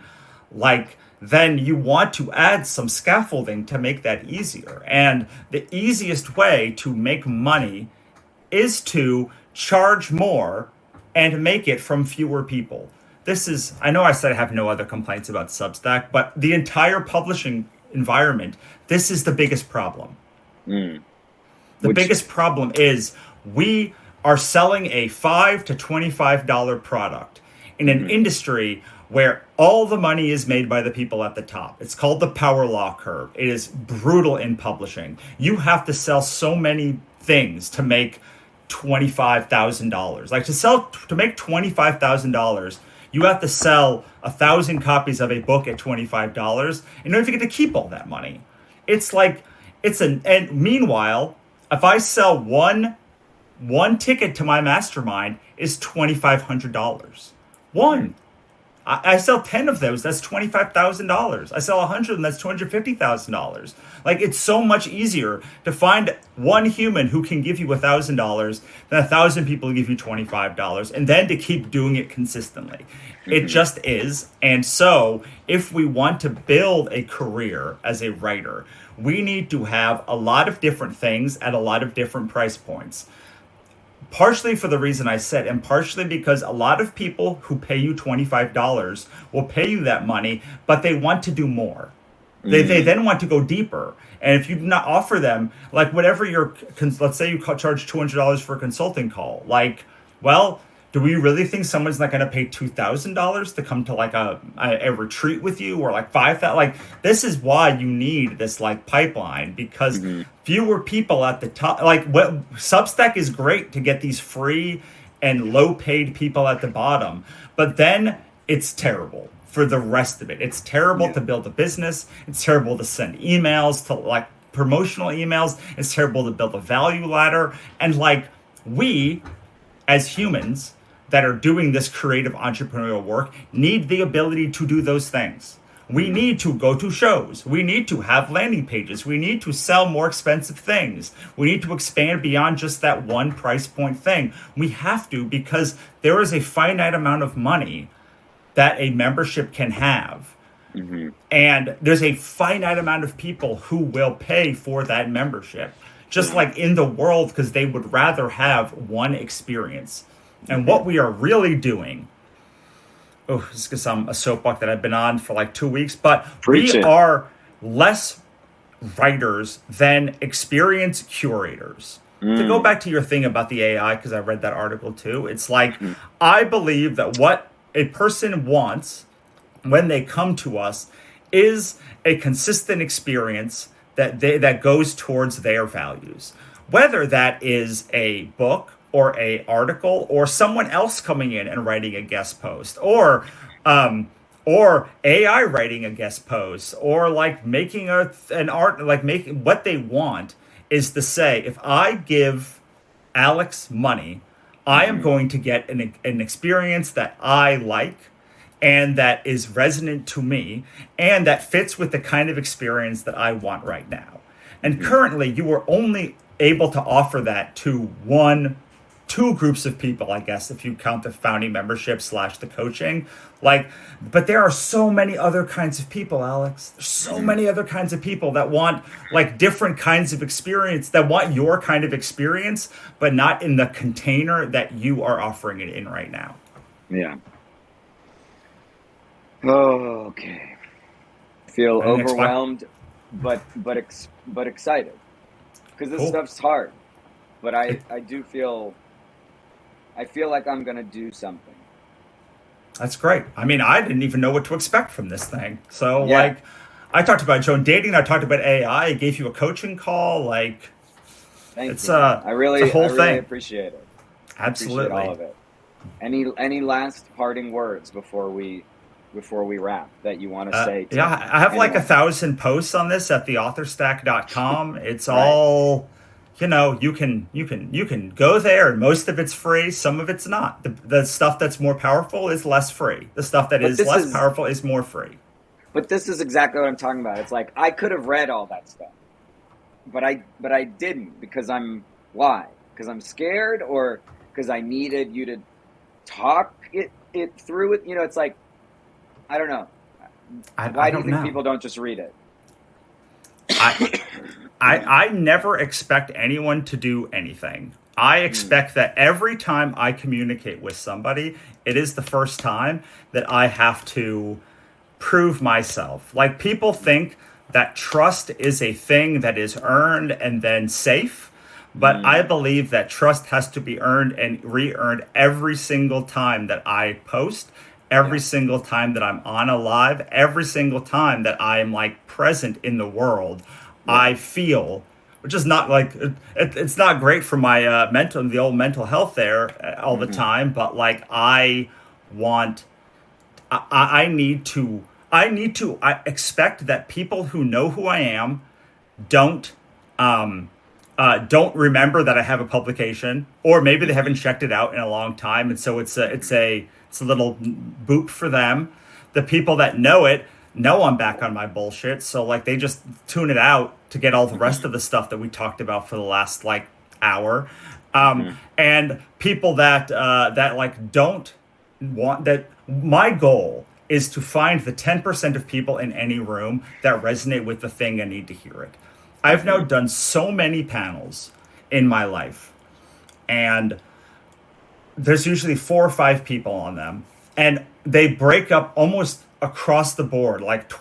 Speaker 2: like then you want to add some scaffolding to make that easier. And the easiest way to make money is to charge more and make it from fewer people. I know I said I have no other complaints about Substack, but the entire publishing environment, this is the biggest problem. The biggest problem is we are selling a $5 to $25 product in an industry where all the money is made by the people at the top. It's called the power law curve. It is brutal in publishing. You have to sell so many things to make $25,000. Like to make $25,000, you have to sell 1,000 copies of a book at $25, and you don't even get to keep all that money. And meanwhile, if I sell one ticket to my mastermind is $2,500. One. I sell 10 of those, that's $25,000. I sell 100 of them, that's $250,000. Like, it's so much easier to find one human who can give you $1,000 than 1,000 people who give you $25, and then to keep doing it consistently. It just is. And so if we want to build a career as a writer, we need to have a lot of different things at a lot of different price points. Partially for the reason I said, and partially because a lot of people who pay you $25 will pay you that money, but they want to do more. They then want to go deeper. And if you do not offer them, like whatever let's say you charge $200 for a consulting call, like, well, do we really think someone's not going to pay $2,000 to come to like a retreat with you, or like $5,000? Like, this is why you need this like pipeline, because fewer people at the top. Like, what Substack is great to get these free and low paid people at the bottom, but then it's terrible for the rest of it. It's terrible to build a business. It's terrible to send emails to like promotional emails. It's terrible to build a value ladder. And like we as humans that are doing this creative entrepreneurial work need the ability to do those things. We need to go to shows. We need to have landing pages. We need to sell more expensive things. We need to expand beyond just that one price point thing. We have to, because there is a finite amount of money that a membership can have. Mm-hmm. And there's a finite amount of people who will pay for that membership, just like in the world, because they would rather have one experience. And what we are really doing, this is because I'm a soapbox that I've been on for like 2 weeks, but we are less writers than experience curators. To go back to your thing about the AI, because I read that article too, it's like, I believe that what a person wants when they come to us is a consistent experience that goes towards their values. Whether that is a book, or a article, or someone else coming in and writing a guest post, or AI writing a guest post, or like making an art, like making what they want is to say, if I give Alex money, I am going to get an experience that I like and that is resonant to me and that fits with the kind of experience that I want right now. And currently you are only able to offer that to two groups of people, I guess, if you count the founding membership / the coaching. Like, but there are so many other kinds of people, Alex. There's so many other kinds of people that want like different kinds of experience, that want your kind of experience, but not in the container that you are offering it in right now.
Speaker 1: Yeah. Oh, okay. I feel overwhelmed, but excited, because this stuff's hard. But I do feel. I feel like I'm going to do something.
Speaker 2: That's great. I mean, I didn't even know what to expect from this thing. So, like, I talked about Joan dating. I talked about AI. I gave you a coaching call. Like,
Speaker 1: Thank you. I really appreciate it.
Speaker 2: Absolutely.
Speaker 1: Appreciate all of it. Any last parting words before we wrap that you want to say?
Speaker 2: I have like 1,000 posts on this at theauthorstack.com. It's all... You know, you can go there, and most of it's free. Some of it's not. The stuff that's more powerful is less free. The stuff that is less powerful is more free.
Speaker 1: But this is exactly what I'm talking about. It's like I could have read all that stuff, but I didn't, because why? Because I'm scared, or because I needed you to talk it through. You know, it's like, I don't know. Why do you think people don't just read it?
Speaker 2: I never expect anyone to do anything. I expect that every time I communicate with somebody, it is the first time that I have to prove myself. Like, people think that trust is a thing that is earned and then safe. But I believe that trust has to be earned and re-earned every single time that I post, every single time that I'm on a live, every single time that I'm like present in the world. I feel, which is not like, it's not great for my the old mental health there all the time, but like I expect that people who know who I am don't remember that I have a publication, or maybe they haven't checked it out in a long time, and so it's a little boop for them. The people that know it know I'm back on my bullshit, so like they just tune it out to get all the rest of the stuff that we talked about for the last like hour. And people that like don't want that. My goal is to find the 10% of people in any room that resonate with the thing and need to hear it. I've now done so many panels in my life, and there's usually 4 or 5 people on them, and they break up almost across the board. Like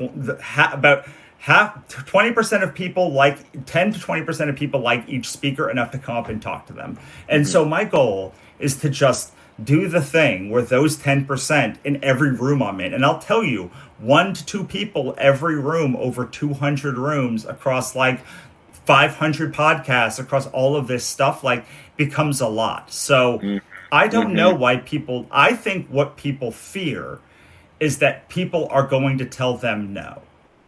Speaker 2: about 20% of people like 10 to 20% of people like each speaker enough to come up and talk to them. And so my goal is to just do the thing where those 10% in every room I'm in, and I'll tell you, 1 to 2 people every room over 200 rooms across like 500 podcasts across all of this stuff, like, becomes a lot. So I don't know why I think what people fear is that people are going to tell them no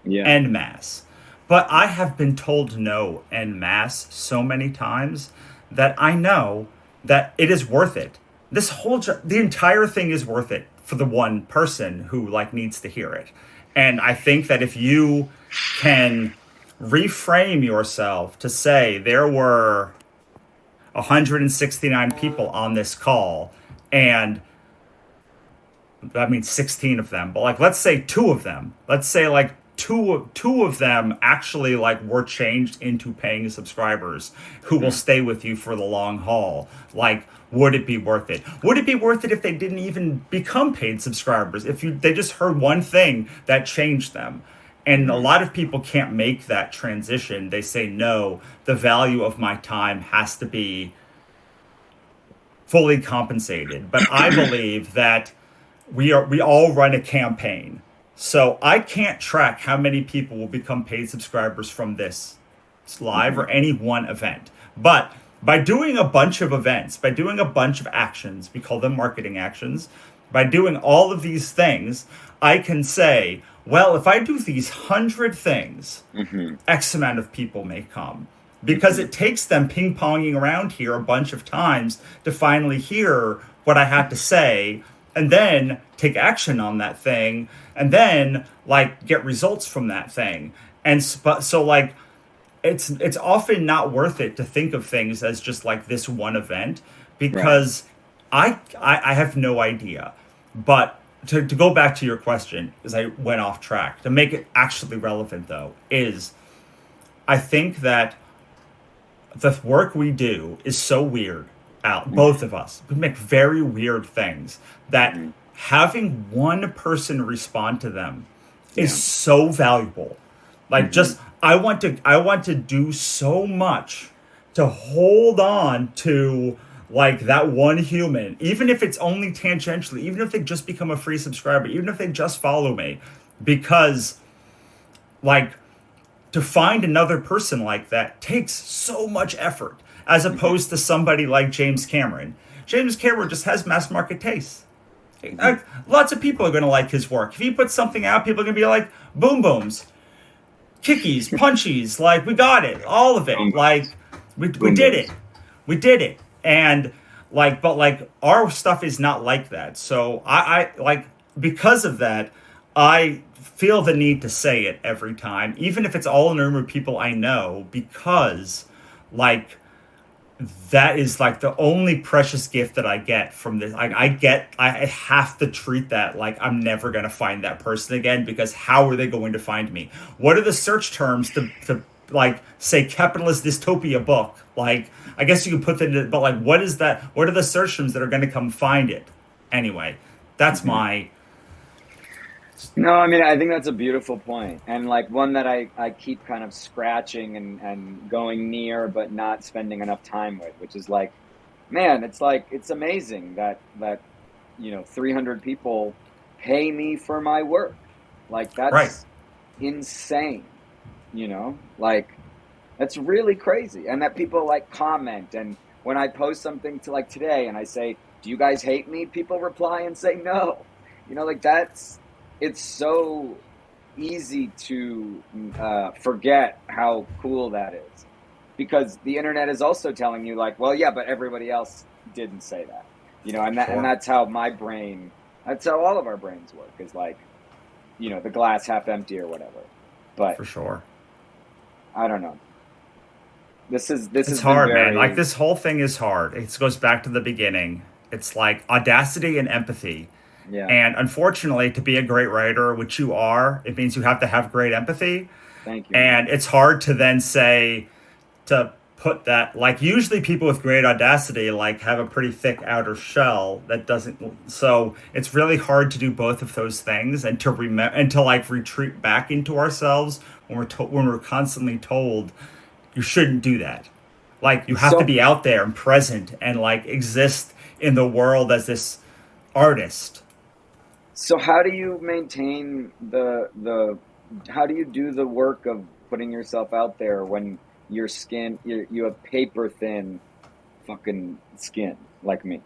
Speaker 1: Yeah.
Speaker 2: en masse. But I have been told no en masse so many times that I know that it is worth it. The entire thing is worth it for the one person who like needs to hear it. And I think that if you can reframe yourself to say there were 169 people on this call, and I mean 16 of them, but like let's say two of them, let's say like two of them actually like were changed into paying subscribers who will stay with you for the long haul. Like, would it be worth it? Would it be worth it if they didn't even become paid subscribers? If they just heard one thing that changed them? And a lot of people can't make that transition. They say, no, the value of my time has to be fully compensated. But I believe that we all run a campaign. So I can't track how many people will become paid subscribers from this live or any one event. But by doing a bunch of events, by doing a bunch of actions, we call them marketing actions, by doing all of these things, I can say, well, if I do these 100 things, X amount of people may come. Because it takes them ping-ponging around here a bunch of times to finally hear what I had to say, and then take action on that thing, and then like get results from that thing. And so like it's often not worth it to think of things as just like this one event, because I have no idea. But to go back to your question, as I went off track, to make it actually relevant though, is I think that the work we do is so weird. Both of us, we make very weird things that having one person respond to them is so valuable. Like just I want to do so much to hold on to like that one human, even if it's only tangentially, even if they just become a free subscriber, even if they just follow me, because like to find another person like that takes so much effort, as opposed to somebody like James Cameron. James Cameron just has mass market taste. Lots of people are going to like his work. If he puts something out, people are going to be like, boom booms, kickies, punchies, like, we got it, all of it. Like, we did it. We did it. And, like, but, like, our stuff is not like that. So, I like, because of that, I feel the need to say it every time, even if it's all in a room of people I know, because, like, that is like the only precious gift that I get from this. I have to treat that like I'm never going to find that person again, because how are they going to find me? What are the search terms to like say capitalist dystopia book? Like, I guess you could put that in, but like, what is that? What are the search terms that are going to come find it? Anyway, that's my...
Speaker 1: No, I mean, I think that's a beautiful point, and like one that I keep kind of scratching and going near, but not spending enough time with, which is like, man, it's like, it's amazing that 300 people pay me for my work. Like, that's insane, like, that's really crazy. And that people like comment, and when I post something to like today and I say, do you guys hate me? People reply and say no, like it's so easy to forget how cool that is, because the internet is also telling you like, well, yeah, but everybody else didn't say that, and and that's how that's how all of our brains work, is like, the glass half empty or whatever. But
Speaker 2: for sure,
Speaker 1: I don't know. This
Speaker 2: it's hard, man. Like, this whole thing is hard. It goes back to the beginning. It's like audacity and empathy.
Speaker 1: Yeah.
Speaker 2: And unfortunately, to be a great writer, which you are, it means you have to have great empathy.
Speaker 1: Thank you.
Speaker 2: And it's hard to then say, to put that, like, usually people with great audacity, like, have a pretty thick outer shell that doesn't, so it's really hard to do both of those things, and to remember, and to like retreat back into ourselves when we're constantly told you shouldn't do that. Like, you have to be out there and present and like exist in the world as this artist.
Speaker 1: So how do you maintain how do you do the work of putting yourself out there when your skin, you have paper thin fucking skin like me?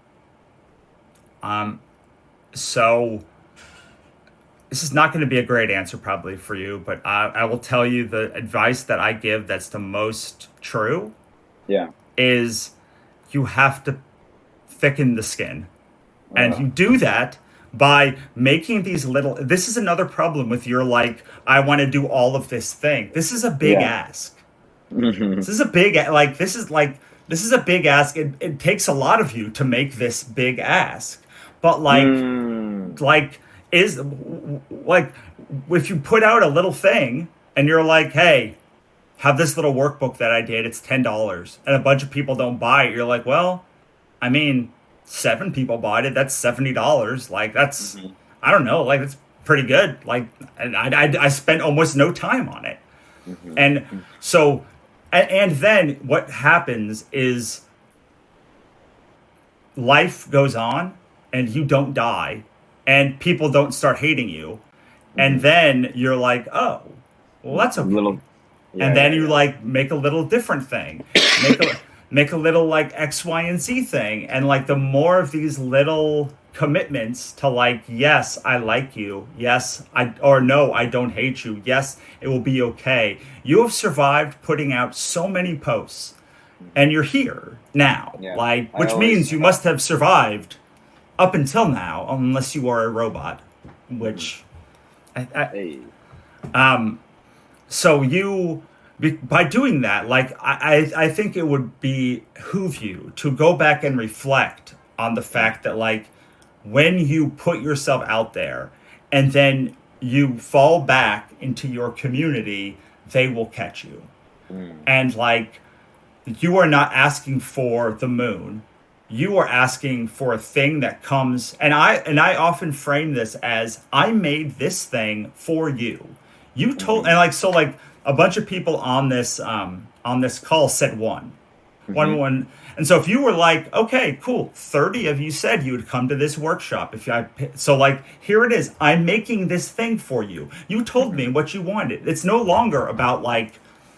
Speaker 2: So this is not going to be a great answer probably for you, but I will tell you the advice that I give that's the most true
Speaker 1: Yeah.
Speaker 2: is you have to thicken the skin. And you
Speaker 1: Uh,
Speaker 2: do that by making these little. This is another problem with your like, I want to do all of this thing. This is a big
Speaker 1: yeah.
Speaker 2: ask.
Speaker 1: Hmm.
Speaker 2: This is a big, this is a big ask. It takes a lot of you to make this big ask. But
Speaker 1: Mm.
Speaker 2: like, is like, if you put out a little thing and you're like, hey, have this little workbook that I did, it's $10, and a bunch of people don't buy it, you're like, well, I mean, 7 people bought it. That's $70. Like that's,
Speaker 1: Hmm.
Speaker 2: I don't know. Like that's pretty good. Like, and I spent almost no time on it. And
Speaker 1: Hmm.
Speaker 2: so, and then what happens is life goes on, and you don't die, and people don't start hating you, and
Speaker 1: Hmm.
Speaker 2: then you're like, oh, well, that's okay.
Speaker 1: Little. Yeah.
Speaker 2: And then
Speaker 1: Yeah.
Speaker 2: you
Speaker 1: Yeah.
Speaker 2: like make a little different thing, make a make a little like X, Y, and Z thing, and like the more of these little commitments to like, yes, I like you, yes, I or no, I don't hate you, yes, it will be okay. You have survived putting out so many posts, and you're here now,
Speaker 1: Yeah.
Speaker 2: like,
Speaker 1: I
Speaker 2: which
Speaker 1: always.
Speaker 2: means you must have survived up until now, unless you are a robot,
Speaker 1: Mhm.
Speaker 2: which I
Speaker 1: Hey.
Speaker 2: so you by doing that, like I think it would behoove you to go back and reflect on the fact that like when you put yourself out there and then you fall back into your community, they will catch you.
Speaker 1: Mm.
Speaker 2: And like you are not asking for the moon. You are asking for a thing that comes, and I often frame this as I made this thing for you. You told,
Speaker 1: Hmm.
Speaker 2: and like so like a bunch of people on this call said
Speaker 1: Hmm.
Speaker 2: one, and so if you were like, okay, cool, 30 of you said you would come to this workshop. If I so like here it is, I'm making this thing for you. You told me
Speaker 1: Hmm.
Speaker 2: what you wanted. It's no longer about like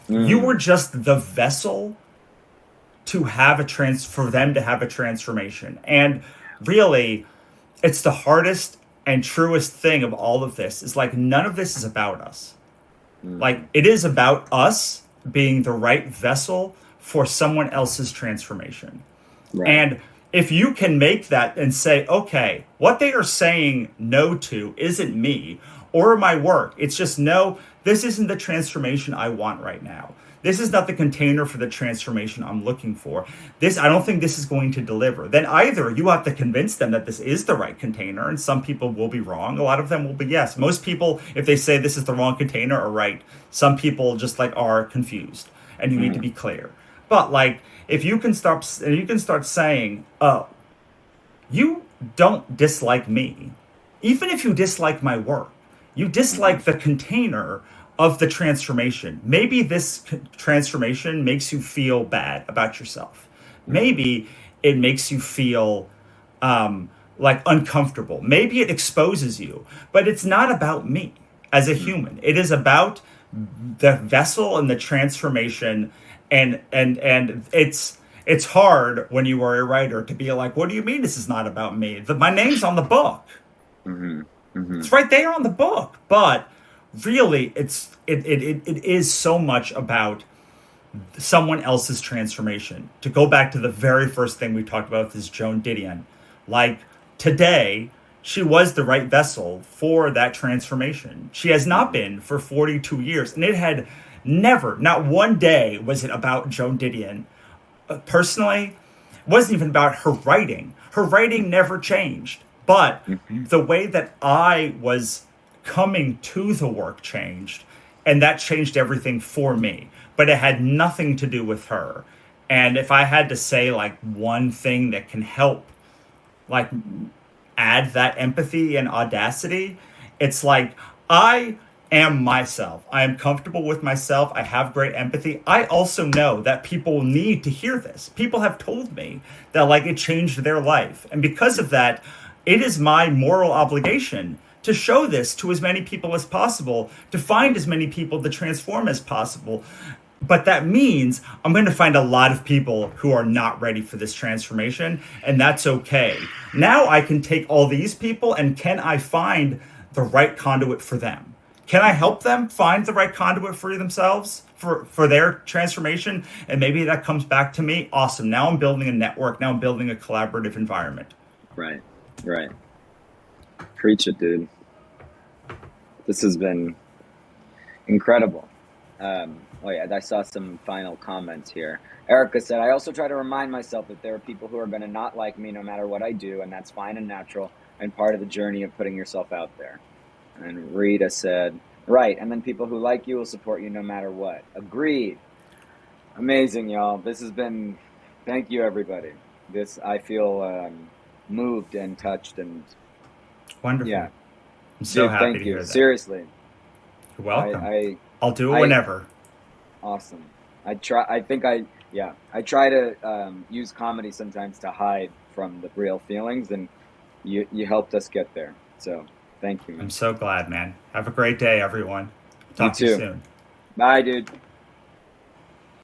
Speaker 2: you were
Speaker 1: Mm.
Speaker 2: just the vessel to have for them to have a transformation. And really, it's the hardest and truest thing of all of this is like none of this is about us. Like
Speaker 1: Mm.
Speaker 2: it is about us being the right vessel for someone else's transformation.
Speaker 1: Right.
Speaker 2: And if you can make that and say, okay, what they are saying no to isn't me or my work. It's just, no, this isn't the transformation I want right now. This is not the container for the transformation I'm looking for. I don't think this is going to deliver. Then either you have to convince them that this is the right container, and some people will be wrong. A lot of them will be yes. Most people, if they say this is the wrong container, are right. Some people just like are confused, and you need to
Speaker 1: Mm.
Speaker 2: be clear. But like, if you can start saying, oh, you don't dislike me. Even if you dislike my work, you
Speaker 1: Hmm.
Speaker 2: dislike the container of the transformation. Maybe this transformation makes you feel bad about yourself.
Speaker 1: Hmm.
Speaker 2: Maybe it makes you feel like uncomfortable. Maybe it exposes you, but it's not about me as a
Speaker 1: Hmm.
Speaker 2: human. It is about the vessel and the transformation, and it's hard when you are a writer to be like, what do you mean this is not about me? My name's on the book.
Speaker 1: Hmm. Hmm.
Speaker 2: It's right there on the book. But really, it is so much about someone else's transformation. To go back to the very first thing we talked about with this Joan Didion, like today, she was the right vessel for that transformation. She has not
Speaker 1: Hmm.
Speaker 2: been for 42 years, and it had never, not one day, was it about Joan Didion. Personally, it wasn't even about her writing. Her writing never changed, but
Speaker 1: Hmm.
Speaker 2: the way that I was coming to the work changed, and that changed everything for me. But it had nothing to do with her. And if I had to say like one thing that can help, like add that empathy and audacity, it's like I am myself. I am comfortable with myself. I have great empathy. I also know that people need to hear this. People have told me that like it changed their life. And because of that, it is my moral obligation to show this to as many people as possible, to find as many people to transform as possible. But that means I'm going to find a lot of people who are not ready for this transformation, and that's okay. Now I can take all these people, and can I find the right conduit for them? Can I help them find the right conduit for themselves, for their transformation? And maybe that comes back to me. Awesome. Now I'm building a network. Now I'm building a collaborative environment.
Speaker 1: Right. Preach it, dude. This has been incredible. I saw some final comments here. Erica said, I also try to remind myself that there are people who are going to not like me no matter what I do, and that's fine and natural and part of the journey of putting yourself out there. And Rita said, right, and then people who like you will support you no matter what. Agreed. Amazing, y'all. This has been, thank you, everybody. I feel moved and touched and
Speaker 2: wonderful.
Speaker 1: Yeah.
Speaker 2: I'm so happy
Speaker 1: thank
Speaker 2: to
Speaker 1: you.
Speaker 2: hear that.
Speaker 1: Seriously.
Speaker 2: You're welcome. I'll do it whenever.
Speaker 1: Awesome. I try to use comedy sometimes to hide from the real feelings, and you helped us get there. So thank you, man.
Speaker 2: I'm so glad, man. Have a great day, everyone. Talk to you soon.
Speaker 1: Bye, dude.